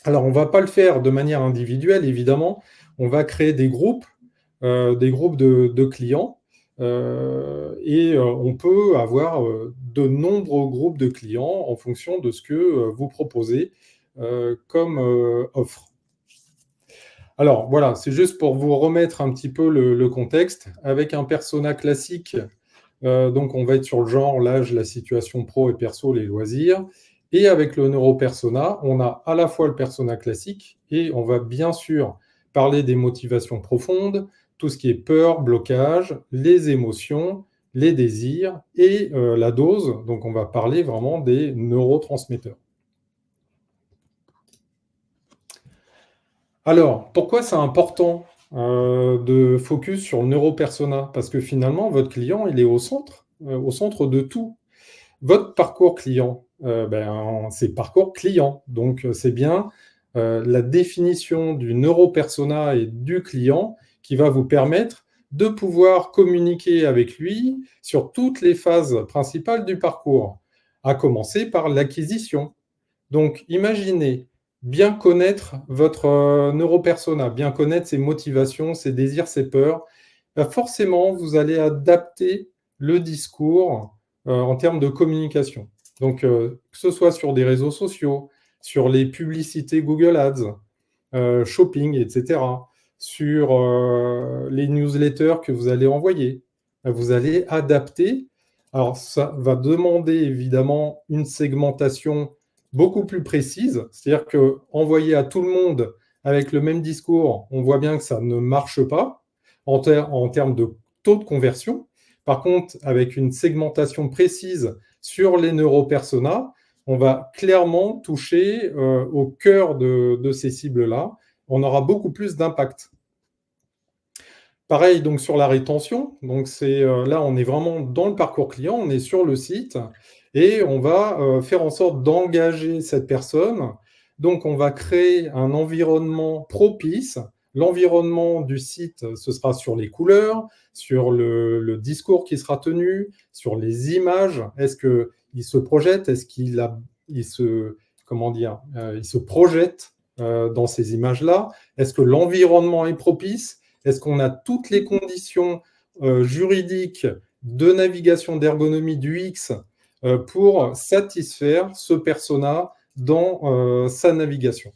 Alors, on ne va pas le faire de manière individuelle, évidemment. On va créer des groupes de clients, et on peut avoir de nombreux groupes de clients en fonction de ce que vous proposez comme offre. Alors, voilà, c'est juste pour vous remettre un petit peu le contexte. Avec un persona classique, donc on va être sur le genre, l'âge, la situation pro et perso, les loisirs. Et avec le neuropersona, on a à la fois le persona classique et on va bien sûr parler des motivations profondes, tout ce qui est peur, blocage, les émotions, les désirs et la dose. Donc on va parler vraiment des neurotransmetteurs. Alors, pourquoi c'est important de focus sur le neuropersona? Parce que finalement, votre client, il est au centre de tout. Votre parcours client, c'est parcours client. Donc, c'est bien la définition du neuropersona et du client qui va vous permettre de pouvoir communiquer avec lui sur toutes les phases principales du parcours, à commencer par l'acquisition. Donc, imaginez bien connaître votre neuropersona, bien connaître ses motivations, ses désirs, ses peurs. Forcément, vous allez adapter le discours en termes de communication. Donc, que ce soit sur des réseaux sociaux, sur les publicités Google Ads, shopping, etc., sur les newsletters que vous allez envoyer, vous allez adapter. Alors, ça va demander évidemment une segmentation beaucoup plus précise, c'est-à-dire que envoyer à tout le monde avec le même discours, on voit bien que ça ne marche pas en termes de taux de conversion. Par contre, avec une segmentation précise sur les neuropersonas, on va clairement toucher au cœur de ces cibles-là. On aura beaucoup plus d'impact. Pareil donc sur la rétention. Donc là, on est vraiment dans le parcours client, on est sur le site et on va faire en sorte d'engager cette personne. Donc, on va créer un environnement propice. L'environnement du site, ce sera sur les couleurs, sur le discours qui sera tenu, sur les images. Est-ce qu'il se projette? Est-ce qu'il se projette dans ces images-là? Est-ce que l'environnement est propice? Est-ce qu'on a toutes les conditions juridiques de navigation, d'ergonomie, du X pour satisfaire ce persona dans sa navigation?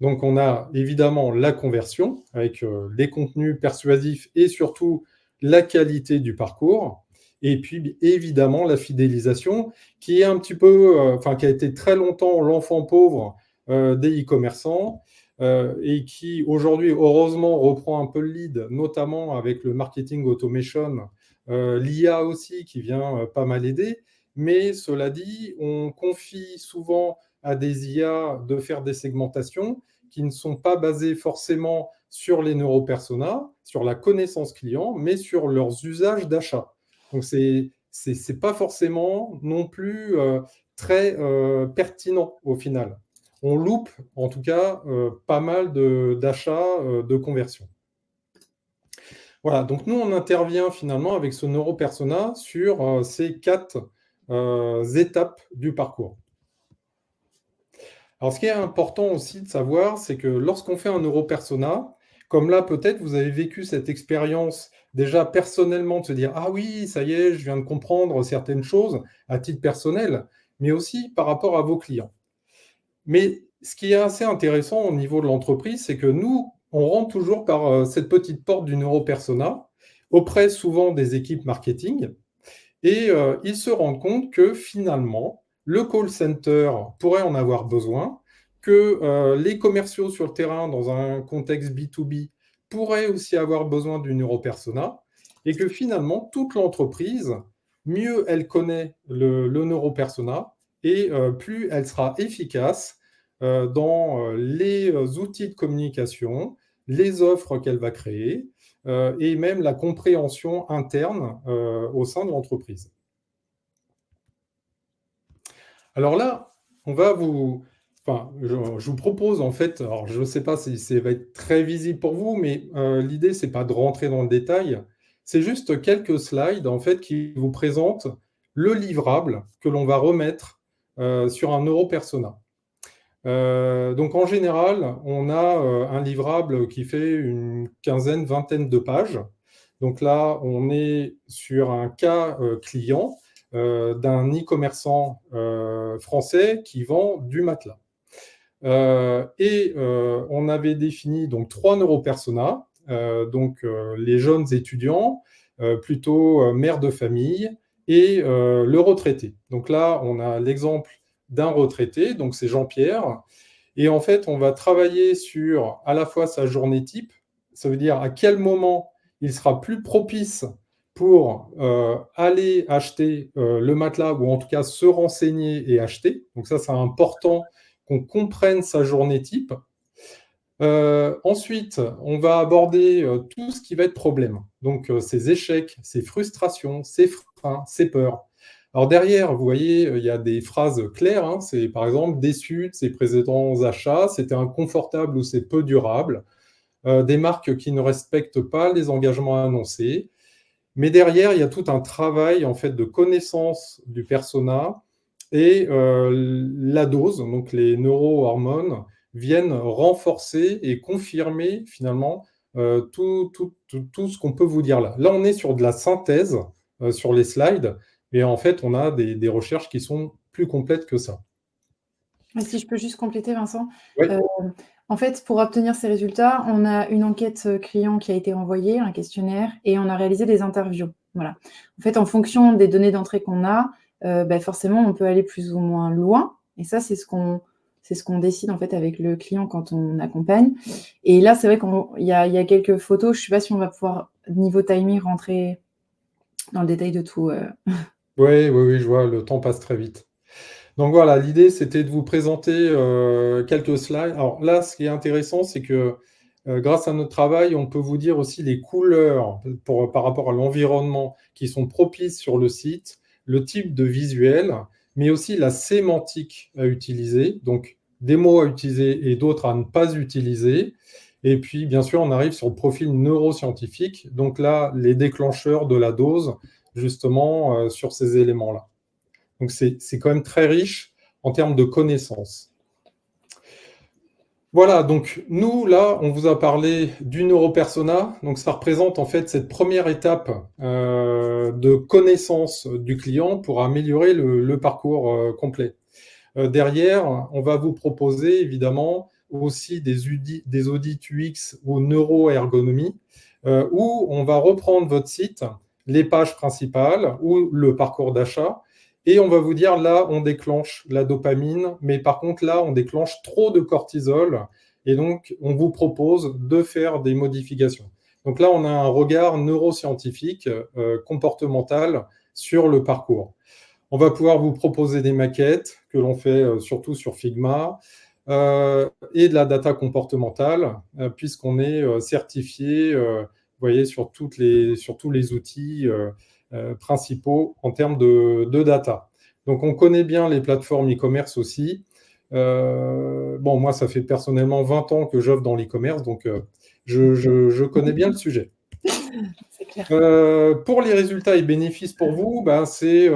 Donc, on a évidemment la conversion avec les contenus persuasifs et surtout la qualité du parcours. Et puis, évidemment, la fidélisation qui est un petit peu, qui a été très longtemps l'enfant pauvre des e-commerçants et qui, aujourd'hui, heureusement, reprend un peu le lead, notamment avec le marketing automation l'IA aussi qui vient pas mal aider. Mais cela dit, on confie souvent à des IA de faire des segmentations qui ne sont pas basées forcément sur les neuropersonas, sur la connaissance client, mais sur leurs usages d'achat. Donc, c'est pas forcément non plus très pertinent au final. On loupe, en tout cas, pas mal d'achats de conversion. Voilà, donc nous, on intervient finalement avec ce neuropersona sur ces 4 étapes du parcours. Alors, ce qui est important aussi de savoir, c'est que lorsqu'on fait un neuropersona, comme là, peut-être, vous avez vécu cette expérience déjà personnellement de se dire « Ah oui, ça y est, je viens de comprendre certaines choses à titre personnel », mais aussi par rapport à vos clients. Mais ce qui est assez intéressant au niveau de l'entreprise, c'est que nous, on rentre toujours par cette petite porte du neuropersona, auprès souvent des équipes marketing, et ils se rendent compte que finalement, le call center pourrait en avoir besoin, que les commerciaux sur le terrain, dans un contexte B2B, pourraient aussi avoir besoin du neuropersona, et que finalement, toute l'entreprise, mieux elle connaît le neuropersona, et plus elle sera efficace dans les outils de communication, les offres qu'elle va créer, et même la compréhension interne au sein de l'entreprise. Alors là, je vous propose en fait, alors je ne sais pas si ça va être très visible pour vous, mais l'idée, c'est pas de rentrer dans le détail, c'est juste quelques slides en fait qui vous présentent le livrable que l'on va remettre sur un neuropersona. Donc en général, on a un livrable qui fait une quinzaine, vingtaine de pages. Donc là, on est sur un cas client d'un e-commerçant français qui vend du matelas. On avait défini donc 3 neuropersonas, les jeunes étudiants, plutôt mères de famille, et le retraité. Donc là, on a l'exemple d'un retraité, donc c'est Jean-Pierre, et en fait, on va travailler sur à la fois sa journée type, ça veut dire à quel moment il sera plus propice pour aller acheter le matelas, ou en tout cas se renseigner et acheter. Donc ça, c'est important qu'on comprenne sa journée type. Ensuite, on va aborder tout ce qui va être problème. Donc ses échecs, ses frustrations, ses freins, ses peurs. Alors derrière, vous voyez, il y a des phrases claires. Hein, c'est par exemple déçu de ses précédents achats, c'était inconfortable ou c'est peu durable. Des marques qui ne respectent pas les engagements annoncés. Mais derrière, il y a tout un travail en fait de connaissance du persona, et la dose, donc les neurohormones, viennent renforcer et confirmer finalement tout ce qu'on peut vous dire là. Là, on est sur de la synthèse sur les slides, et en fait, on a des recherches qui sont plus complètes que ça. Si je peux juste compléter, Vincent. Oui. En fait, pour obtenir ces résultats, on a une enquête client qui a été envoyée, un questionnaire, et on a réalisé des interviews. Voilà. En fait, en fonction des données d'entrée qu'on a, forcément, on peut aller plus ou moins loin. Et ça, c'est ce qu'on décide en fait avec le client quand on accompagne. Et là, c'est vrai qu'il y a quelques photos. Je ne sais pas si on va pouvoir, niveau timing, rentrer dans le détail de tout. Oui, je vois, le temps passe très vite. Donc voilà, l'idée, c'était de vous présenter quelques slides. Alors là, ce qui est intéressant, c'est que grâce à notre travail, on peut vous dire aussi les couleurs par rapport à l'environnement qui sont propices sur le site, le type de visuel, mais aussi la sémantique à utiliser, donc des mots à utiliser et d'autres à ne pas utiliser. Et puis, bien sûr, on arrive sur le profil neuroscientifique, donc là, les déclencheurs de la dose, justement, sur ces éléments-là. Donc, c'est quand même très riche en termes de connaissances. Voilà, donc nous, là, on vous a parlé du neuropersona. Donc, ça représente en fait cette première étape de connaissance du client pour améliorer le parcours complet. Derrière, on va vous proposer évidemment aussi des audits UX ou neuroergonomie où on va reprendre votre site, les pages principales ou le parcours d'achat, et on va vous dire là, on déclenche la dopamine, mais par contre là, on déclenche trop de cortisol, et donc on vous propose de faire des modifications. Donc là, on a un regard neuroscientifique, comportemental sur le parcours. On va pouvoir vous proposer des maquettes que l'on fait surtout sur Figma et de la data comportementale, puisqu'on est certifié vous voyez, sur tous les outils principaux en termes de data. Donc, on connaît bien les plateformes e-commerce aussi. Bon, moi, ça fait personnellement 20 ans que j'œuvre dans l'e-commerce, donc je connais bien le sujet. C'est clair. Pour les résultats et bénéfices pour vous, ben, c'est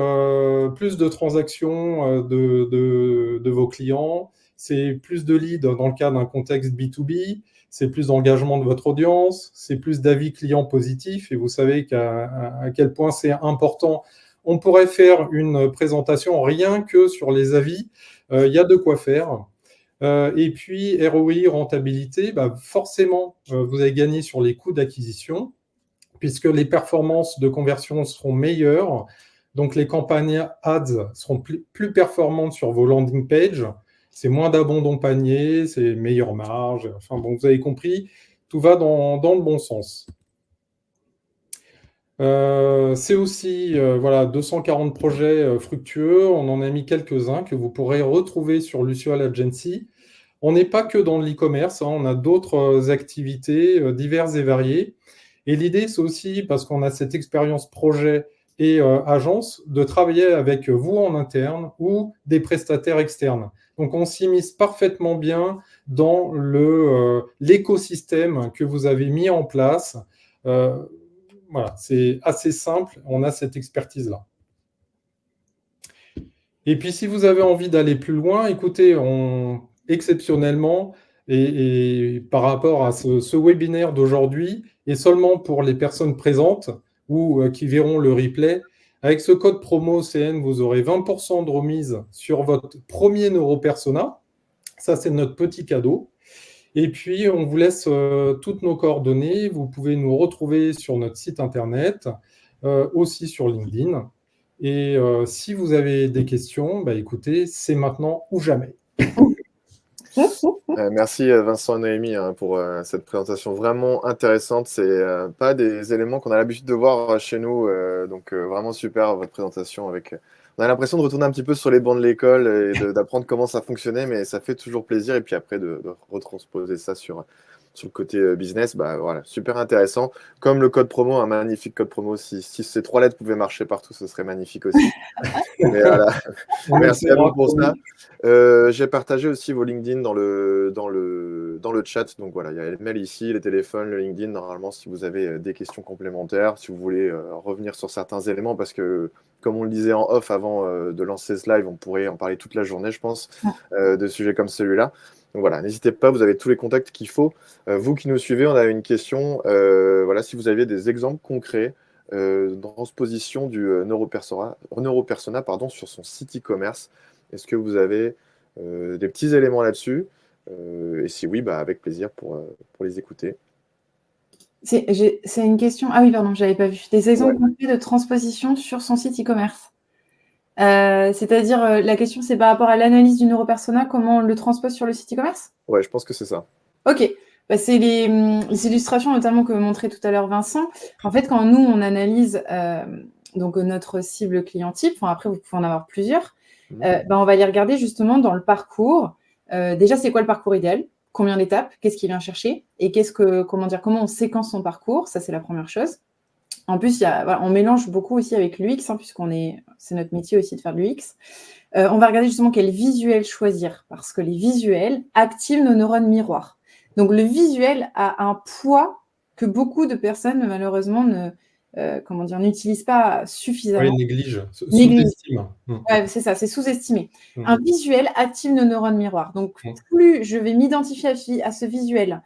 plus de transactions de vos clients, c'est plus de leads dans le cas d'un contexte B2B, c'est plus d'engagement de votre audience, c'est plus d'avis clients positifs, et vous savez à quel point c'est important. On pourrait faire une présentation rien que sur les avis, il y a de quoi faire. Et puis ROI, rentabilité, bah forcément, vous avez gagné sur les coûts d'acquisition, puisque les performances de conversion seront meilleures. Donc, les campagnes ads seront plus performantes sur vos landing pages. C'est moins d'abandon panier, c'est meilleure marge. Enfin, bon, vous avez compris, tout va dans le bon sens. C'est aussi voilà, 240 projets fructueux. On en a mis quelques-uns que vous pourrez retrouver sur Luciole Agency. On n'est pas que dans l'e-commerce, hein, on a d'autres activités diverses et variées. Et l'idée, c'est aussi, parce qu'on a cette expérience projet et agence, de travailler avec vous en interne ou des prestataires externes. Donc, on s'immisce parfaitement bien dans l'écosystème que vous avez mis en place. Voilà, c'est assez simple, on a cette expertise-là. Et puis, si vous avez envie d'aller plus loin, écoutez, exceptionnellement, et par rapport à ce webinaire d'aujourd'hui, et seulement pour les personnes présentes ou qui verront le replay, avec ce code promo CN, vous aurez 20% de remise sur votre premier NeuroPersona. Ça, c'est notre petit cadeau. Et puis, on vous laisse toutes nos coordonnées. Vous pouvez nous retrouver sur notre site internet, aussi sur LinkedIn. Et si vous avez des questions, bah, écoutez, c'est maintenant ou jamais. Merci Vincent et Noémie hein, pour cette présentation vraiment intéressante. C'est pas des éléments qu'on a l'habitude de voir chez nous, donc vraiment super votre présentation. On a l'impression de retourner un petit peu sur les bancs de l'école et d'apprendre comment ça fonctionnait, mais ça fait toujours plaisir. Et puis après de retransposer ça sur le côté business, bah voilà, super intéressant. Comme le code promo, un magnifique code promo. Si ces 3 lettres pouvaient marcher partout, ce serait magnifique aussi. Mais voilà. Merci à vous pour ça. J'ai partagé aussi vos LinkedIn dans le chat. Donc voilà, il y a les mails ici, les téléphones, le LinkedIn. Normalement, si vous avez des questions complémentaires, si vous voulez revenir sur certains éléments, parce que comme on le disait en off avant de lancer ce live, on pourrait en parler toute la journée, je pense, de sujets comme celui-là. Donc voilà, n'hésitez pas, vous avez tous les contacts qu'il faut. Vous qui nous suivez, on a une question. Voilà, si vous aviez des exemples concrets de transposition du NeuroPersona sur son site e-commerce, est-ce que vous avez des petits éléments là-dessus et si oui, bah, avec plaisir pour les écouter. C'est une question. Ah oui, pardon, je n'avais pas vu. Des exemples concrets de transposition sur son site e-commerce. C'est-à-dire, la question, c'est par rapport à l'analyse du NeuroPersona, comment on le transpose sur le site e-commerce? Ouais, je pense que c'est ça. Ok. Bah, c'est les illustrations notamment que montrait tout à l'heure Vincent. En fait, quand nous, on analyse donc notre cible client type, après, vous pouvez en avoir plusieurs, on va les regarder justement dans le parcours. Déjà, c'est quoi le parcours idéal? Combien d'étapes? Qu'est-ce qu'il vient chercher? Et comment on séquence son parcours? Ça, c'est la première chose. En plus, on mélange beaucoup aussi avec l'UX, c'est notre métier aussi de faire de l'UX. On va regarder justement quel visuel choisir, parce que les visuels activent nos neurones miroirs. Donc, le visuel a un poids que beaucoup de personnes, malheureusement, n'utilisent pas suffisamment. Oui, négligent, sous-estiment. Ouais, c'est ça, c'est sous-estimé. Un visuel active nos neurones miroirs. Donc, plus je vais m'identifier à ce visuel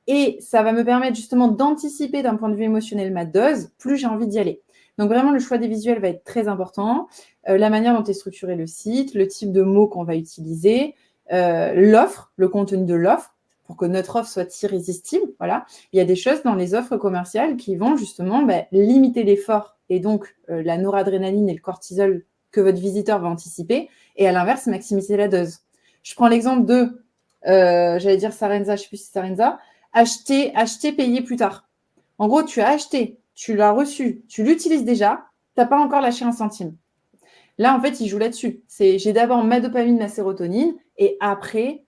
et ça va me permettre justement d'anticiper d'un point de vue émotionnel ma dose, plus j'ai envie d'y aller. Donc, vraiment, le choix des visuels va être très important. La manière dont est structuré le site, le type de mots qu'on va utiliser, l'offre, le contenu de l'offre, pour que notre offre soit irrésistible. Voilà. Il y a des choses dans les offres commerciales qui vont justement limiter l'effort et donc la noradrénaline et le cortisol que votre visiteur va anticiper, et à l'inverse, maximiser la dose. Je prends l'exemple de, Sarenza, je ne sais plus si c'est Sarenza, acheter, payer plus tard. En gros, tu as acheté, tu l'as reçu, tu l'utilises déjà, tu n'as pas encore lâché 1 centime. Là, en fait, il joue là-dessus. J'ai d'abord ma dopamine, ma sérotonine, et après,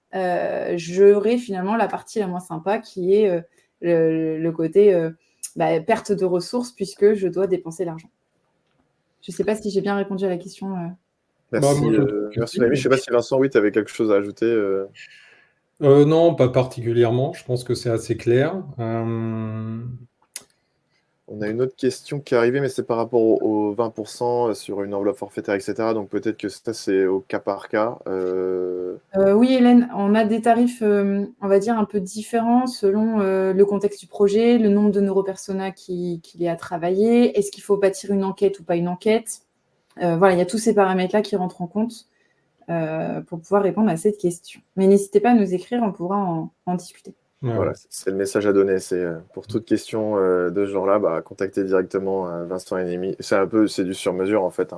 j'aurai finalement la partie la moins sympa qui est le côté perte de ressources puisque je dois dépenser l'argent. Je ne sais pas si j'ai bien répondu à la question. Merci, moi, je trouve que merci si. Noémie. Je ne sais pas si Vincent, oui, tu avais quelque chose à ajouter. Non, pas particulièrement. Je pense que c'est assez clair. On a une autre question qui est arrivée, mais c'est par rapport aux 20% sur une enveloppe forfaitaire, etc. Donc peut-être que ça, c'est au cas par cas. Oui, Hélène, on a des tarifs, on va dire, un peu différents selon le contexte du projet, le nombre de neuropersona qu'il y a à travailler, est-ce qu'il faut bâtir une enquête ou pas une enquête. Voilà, il y a tous ces paramètres-là qui rentrent en compte pour pouvoir répondre à cette question. Mais n'hésitez pas à nous écrire, on pourra en discuter. Voilà, c'est le message à donner. C'est pour toute question de ce genre-là, contactez directement Vincent et Noémie. C'est du sur-mesure en fait.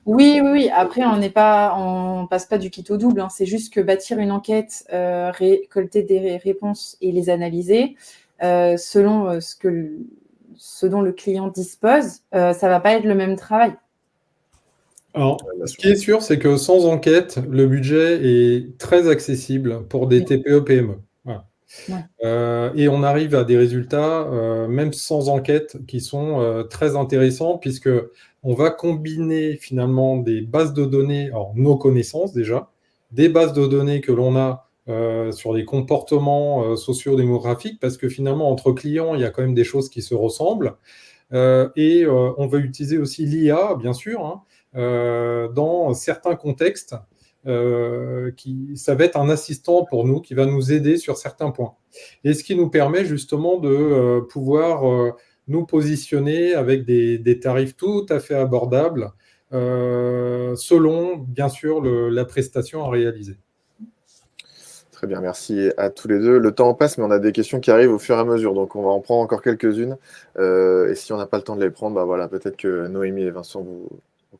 Oui. Après, on passe pas du kit au double. Hein. C'est juste que bâtir une enquête, récolter des réponses et les analyser selon ce dont le client dispose, ça va pas être le même travail. Alors, ce qui est sûr, c'est que sans enquête, le budget est très accessible pour des TPE-PME. Voilà. Ouais. Et on arrive à des résultats, même sans enquête, qui sont très intéressants, puisque on va combiner finalement des bases de données, alors nos connaissances déjà, des bases de données que l'on a sur les comportements sociodémographiques, parce que finalement, entre clients, il y a quand même des choses qui se ressemblent. Et on va utiliser aussi l'IA, bien sûr, hein, dans certains contextes. Ça va être un assistant pour nous qui va nous aider sur certains points. Et ce qui nous permet justement de pouvoir nous positionner avec des tarifs tout à fait abordables selon, bien sûr, la prestation à réaliser. Très bien, merci à tous les deux. Le temps passe, mais on a des questions qui arrivent au fur et à mesure, donc on va en prendre encore quelques-unes. Et si on n'a pas le temps de les prendre, voilà, peut-être que Noémie et Vincent vous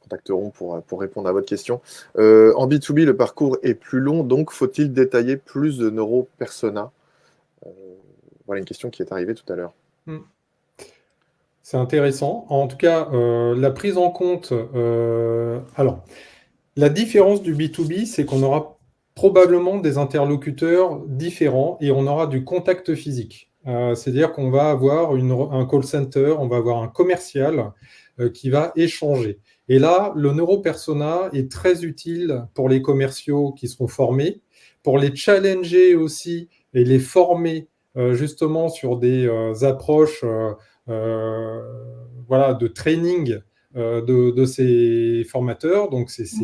contacteront pour répondre à votre question. En B2B, le parcours est plus long, donc faut-il détailler plus de neuropersona? Voilà une question qui est arrivée tout à l'heure. C'est intéressant. En tout cas, la prise en compte. Alors, la différence du B2B, c'est qu'on aura probablement des interlocuteurs différents et on aura du contact physique. C'est-à-dire qu'on va avoir un call center, on va avoir un commercial qui va échanger. Et là, le neuropersona est très utile pour les commerciaux qui seront formés, pour les challenger aussi et les former justement sur des approches de training de ces formateurs. Donc, c'est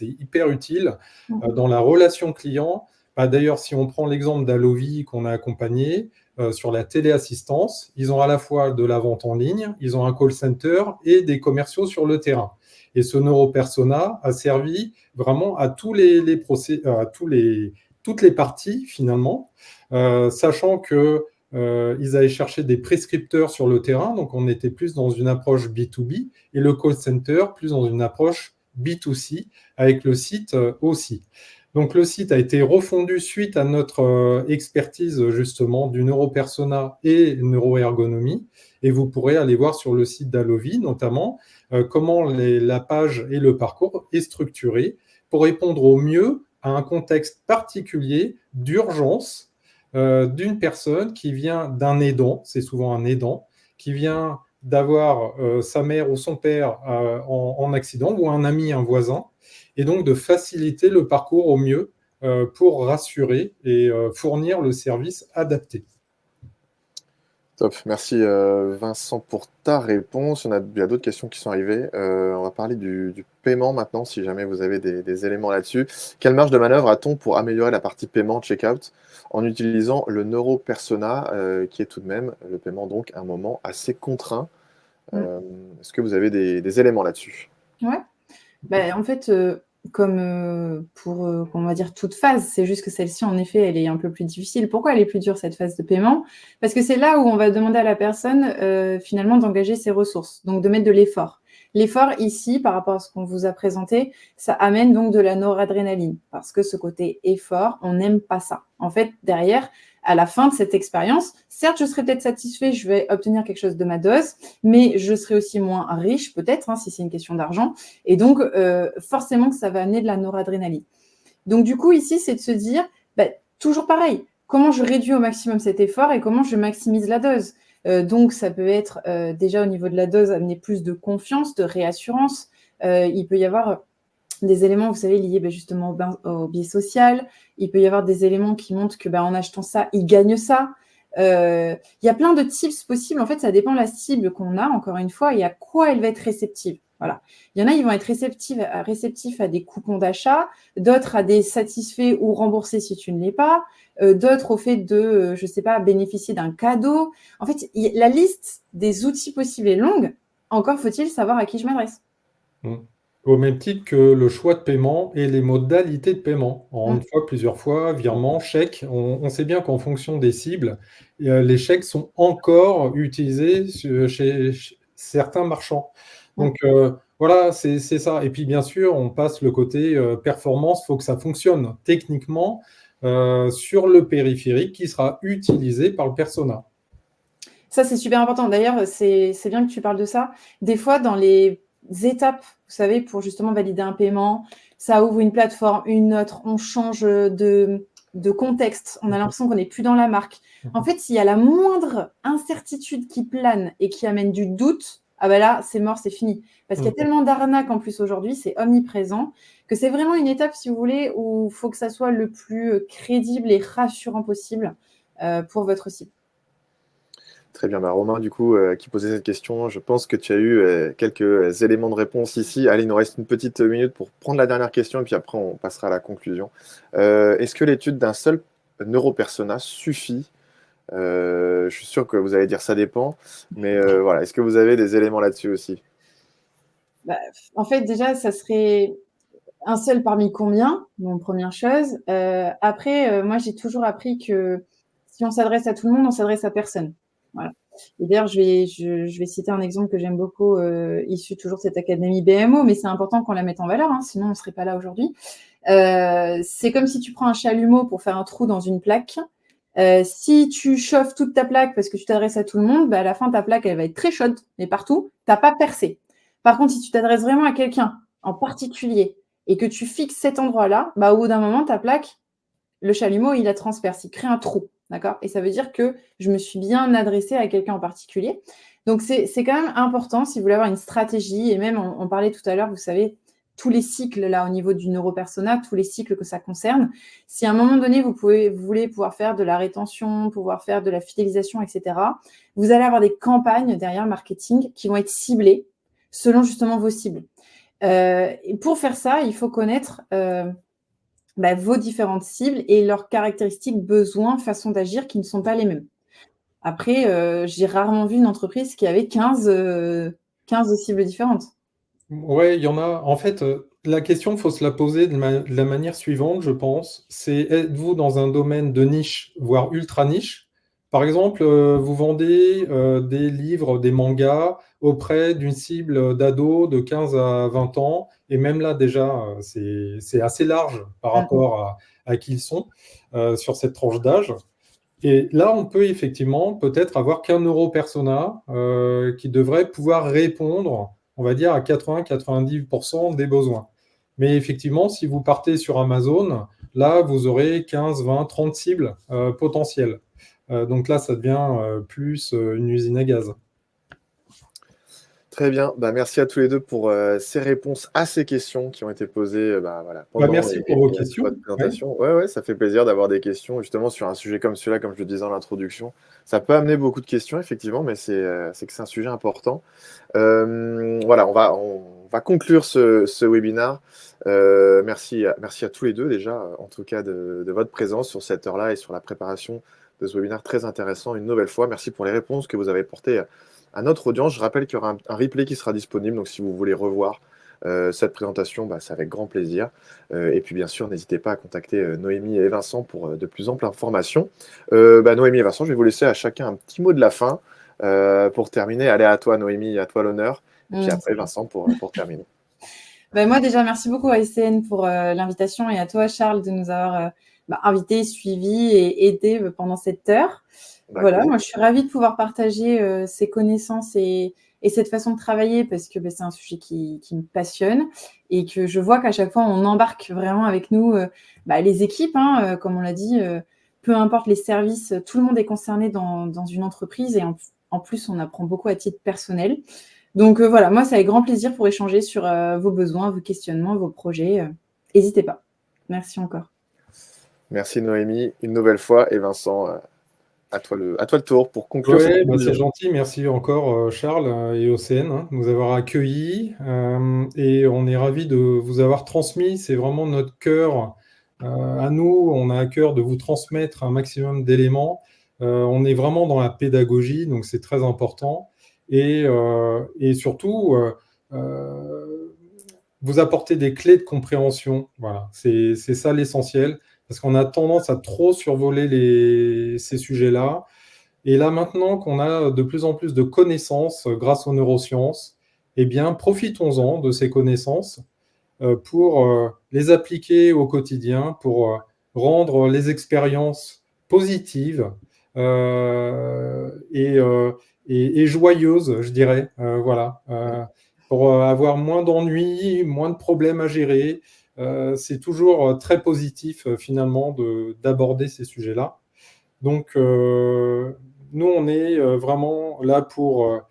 hyper utile dans la relation client. D'ailleurs, si on prend l'exemple d'Allovi qu'on a accompagné sur la téléassistance, ils ont à la fois de la vente en ligne, ils ont un call center et des commerciaux sur le terrain. Et ce neuropersona a servi vraiment à toutes les parties, finalement, sachant que ils allaient chercher des prescripteurs sur le terrain, donc on était plus dans une approche B2B, et le call center plus dans une approche B2C, avec le site aussi. Donc le site a été refondu suite à notre expertise justement du neuropersona et neuroergonomie, et vous pourrez aller voir sur le site d'Allovi notamment comment la page et le parcours est structuré pour répondre au mieux à un contexte particulier d'urgence d'une personne qui vient d'un aidant, c'est souvent un aidant, qui vient d'avoir sa mère ou son père en accident, ou un ami, un voisin, et donc de faciliter le parcours au mieux pour rassurer et fournir le service adapté. Top, merci Vincent pour ta réponse. Il y a d'autres questions qui sont arrivées. On va parler du paiement maintenant, si jamais vous avez des éléments là-dessus. Quelle marge de manœuvre a-t-on pour améliorer la partie paiement checkout en utilisant le neuropersona, qui est tout de même le paiement, donc un moment assez contraint? Est-ce que vous avez des éléments là-dessus? Ouais. En fait, comme pour, on va dire, toute phase, c'est juste que celle-ci, en effet, elle est un peu plus difficile. Pourquoi elle est plus dure, cette phase de paiement? Parce que c'est là où on va demander à la personne, finalement, d'engager ses ressources, donc de mettre de l'effort. L'effort, ici, par rapport à ce qu'on vous a présenté, ça amène donc de la noradrénaline, parce que ce côté effort, on n'aime pas ça. En fait, derrière, à la fin de cette expérience, certes, je serai peut-être satisfait, je vais obtenir quelque chose de ma dose, mais je serai aussi moins riche, peut-être, hein, si c'est une question d'argent. Et donc, forcément que ça va amener de la noradrénaline. Donc, du coup, ici, c'est de se dire, toujours pareil, comment je réduis au maximum cet effort et comment je maximise la dose. Donc, ça peut être déjà au niveau de la dose, amener plus de confiance, de réassurance. Il peut y avoir des éléments, vous savez, liés justement au biais social. Il peut y avoir des éléments qui montrent que en achetant ça, il gagne ça. Il y a plein de tips possibles. En fait, ça dépend de la cible qu'on a, encore une fois, et à quoi elle va être réceptive. Voilà. Il y en a, ils vont être réceptifs à des coupons d'achat, d'autres à des satisfaits ou remboursés si tu ne l'es pas, d'autres au fait de, je ne sais pas, bénéficier d'un cadeau. En fait, la liste des outils possibles est longue. Encore faut-il savoir à qui je m'adresse. Au même titre que le choix de paiement et les modalités de paiement. En une fois, plusieurs fois, virement, chèque. On sait bien qu'en fonction des cibles, les chèques sont encore utilisés chez certains marchands. Donc voilà, c'est ça. Et puis bien sûr, on passe le côté performance, il faut que ça fonctionne techniquement sur le périphérique qui sera utilisé par le persona. Ça, c'est super important. D'ailleurs, c'est bien que tu parles de ça. Des fois, dans les étapes, vous savez, pour justement valider un paiement, ça ouvre une plateforme, une autre, on change de contexte, on a l'impression qu'on n'est plus dans la marque. En fait, s'il y a la moindre incertitude qui plane et qui amène du doute, ah ben là, c'est mort, c'est fini. Parce qu'il y a tellement d'arnaques en plus aujourd'hui, c'est omniprésent, que c'est vraiment une étape, si vous voulez, où il faut que ça soit le plus crédible et rassurant possible pour votre cible. Très bien, Romain, du coup, qui posait cette question, je pense que tu as eu quelques éléments de réponse ici. Allez, il nous reste une petite minute pour prendre la dernière question et puis après on passera à la conclusion. Est-ce que l'étude d'un seul neuropersona suffit? Je suis sûr que vous allez dire ça dépend, mais voilà, est-ce que vous avez des éléments là-dessus aussi? En fait, déjà, ça serait un seul parmi combien, bon, première chose. Après, moi, j'ai toujours appris que si on s'adresse à tout le monde, on s'adresse à personne. Voilà. Et d'ailleurs, je vais citer un exemple que j'aime beaucoup, issu toujours de cette académie BMO, mais c'est important qu'on la mette en valeur, hein, sinon on ne serait pas là aujourd'hui. C'est comme si tu prends un chalumeau pour faire un trou dans une plaque. Si tu chauffes toute ta plaque parce que tu t'adresses à tout le monde, à la fin, ta plaque, elle va être très chaude, mais partout, tu n'as pas percé. Par contre, si tu t'adresses vraiment à quelqu'un en particulier et que tu fixes cet endroit-là, au bout d'un moment, ta plaque, le chalumeau, il la transperce, il crée un trou. D'accord? Et ça veut dire que je me suis bien adressée à quelqu'un en particulier. Donc, c'est quand même important si vous voulez avoir une stratégie. Et même, on parlait tout à l'heure, vous savez, tous les cycles, là, au niveau du neuropersona, tous les cycles que ça concerne. Si à un moment donné, vous voulez pouvoir faire de la rétention, pouvoir faire de la fidélisation, etc., vous allez avoir des campagnes derrière marketing qui vont être ciblées selon justement vos cibles. Et pour faire ça, il faut connaître vos différentes cibles et leurs caractéristiques, besoins, façons d'agir qui ne sont pas les mêmes. Après, j'ai rarement vu une entreprise qui avait 15 cibles différentes. Ouais, il y en a. En fait, la question, il faut se la poser de la manière suivante, je pense. C'est êtes-vous dans un domaine de niche, voire ultra niche? Par exemple, vous vendez des livres, des mangas auprès d'une cible d'ados de 15 à 20 ans. Et même là, déjà, c'est assez large par rapport à qui ils sont sur cette tranche d'âge. Et là, on peut effectivement peut-être avoir qu'un neuropersona qui devrait pouvoir répondre, on va dire, à 80-90% des besoins. Mais effectivement, si vous partez sur Amazon, là, vous aurez 15, 20, 30 cibles potentielles. Donc là, ça devient plus une usine à gaz. Très bien, merci à tous les deux pour ces réponses à ces questions qui ont été posées pendant merci pour vos questions. votre présentation. Ouais, ça fait plaisir d'avoir des questions justement sur un sujet comme celui-là, comme je le disais en introduction. Ça peut amener beaucoup de questions, effectivement, mais c'est que c'est un sujet important. Voilà, on va conclure ce webinaire. Merci à tous les deux déjà, en tout cas de votre présence sur cette heure-là et sur la préparation de ce webinaire très intéressant une nouvelle fois. Merci pour les réponses que vous avez portées à notre audience. Je rappelle qu'il y aura un replay qui sera disponible, donc si vous voulez revoir cette présentation, c'est avec grand plaisir. Et puis bien sûr, n'hésitez pas à contacter Noémie et Vincent pour de plus amples informations. Noémie et Vincent, je vais vous laisser à chacun un petit mot de la fin pour terminer. Allez, à toi Noémie, à toi l'honneur. Et puis après Vincent pour terminer. Moi déjà, merci beaucoup à SCN pour l'invitation et à toi Charles de nous avoir invité, suivi et aidé pendant cette heure. Voilà, moi je suis ravie de pouvoir partager ces connaissances et cette façon de travailler parce que c'est un sujet qui me passionne et que je vois qu'à chaque fois on embarque vraiment avec nous les équipes, comme on l'a dit, peu importe les services, tout le monde est concerné dans une entreprise et en plus on apprend beaucoup à titre personnel. Donc voilà, moi c'est avec grand plaisir pour échanger sur vos besoins, vos questionnements, vos projets. N'hésitez pas. Merci encore. Merci Noémie, une nouvelle fois, et Vincent, à toi le tour pour conclure cette Ouais, vidéo. c'est gentil. Merci encore, Charles et Océane, de nous avoir accueillis. Et on est ravis de vous avoir transmis. C'est vraiment notre cœur à nous. On a à cœur de vous transmettre un maximum d'éléments. On est vraiment dans la pédagogie, donc c'est très important. Et surtout, vous apporter des clés de compréhension. Voilà, c'est ça l'essentiel. Parce qu'on a tendance à trop survoler ces sujets-là. Et là, maintenant qu'on a de plus en plus de connaissances grâce aux neurosciences, eh bien, profitons-en de ces connaissances pour les appliquer au quotidien, pour rendre les expériences positives et joyeuses, je dirais. Voilà. Pour avoir moins d'ennuis, moins de problèmes à gérer. C'est toujours très positif, finalement, d'aborder ces sujets-là. Donc, nous, on est vraiment là pour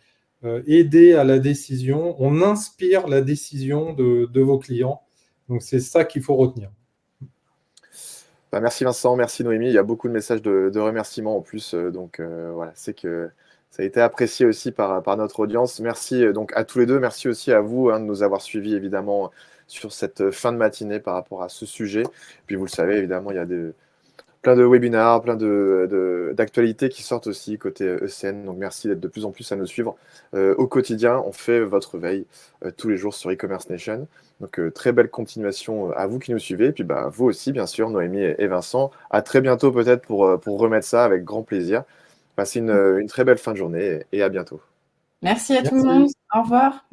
aider à la décision. On inspire la décision de vos clients. Donc, c'est ça qu'il faut retenir. Merci Vincent, merci Noémie. Il y a beaucoup de messages de remerciements en plus. Donc voilà, c'est que ça a été apprécié aussi par notre audience. Merci donc à tous les deux. Merci aussi à vous de nous avoir suivis évidemment sur cette fin de matinée par rapport à ce sujet. Puis vous le savez, évidemment, il y a plein de webinars, plein d'actualités qui sortent aussi côté ECN. Donc merci d'être de plus en plus à nous suivre au quotidien. On fait votre veille tous les jours sur e-commerce nation. Donc très belle continuation à vous qui nous suivez. Et puis vous aussi, bien sûr, Noémie et Vincent. À très bientôt peut-être pour remettre ça avec grand plaisir. Passez une très belle fin de journée et à bientôt. Merci à tout le monde. Au revoir.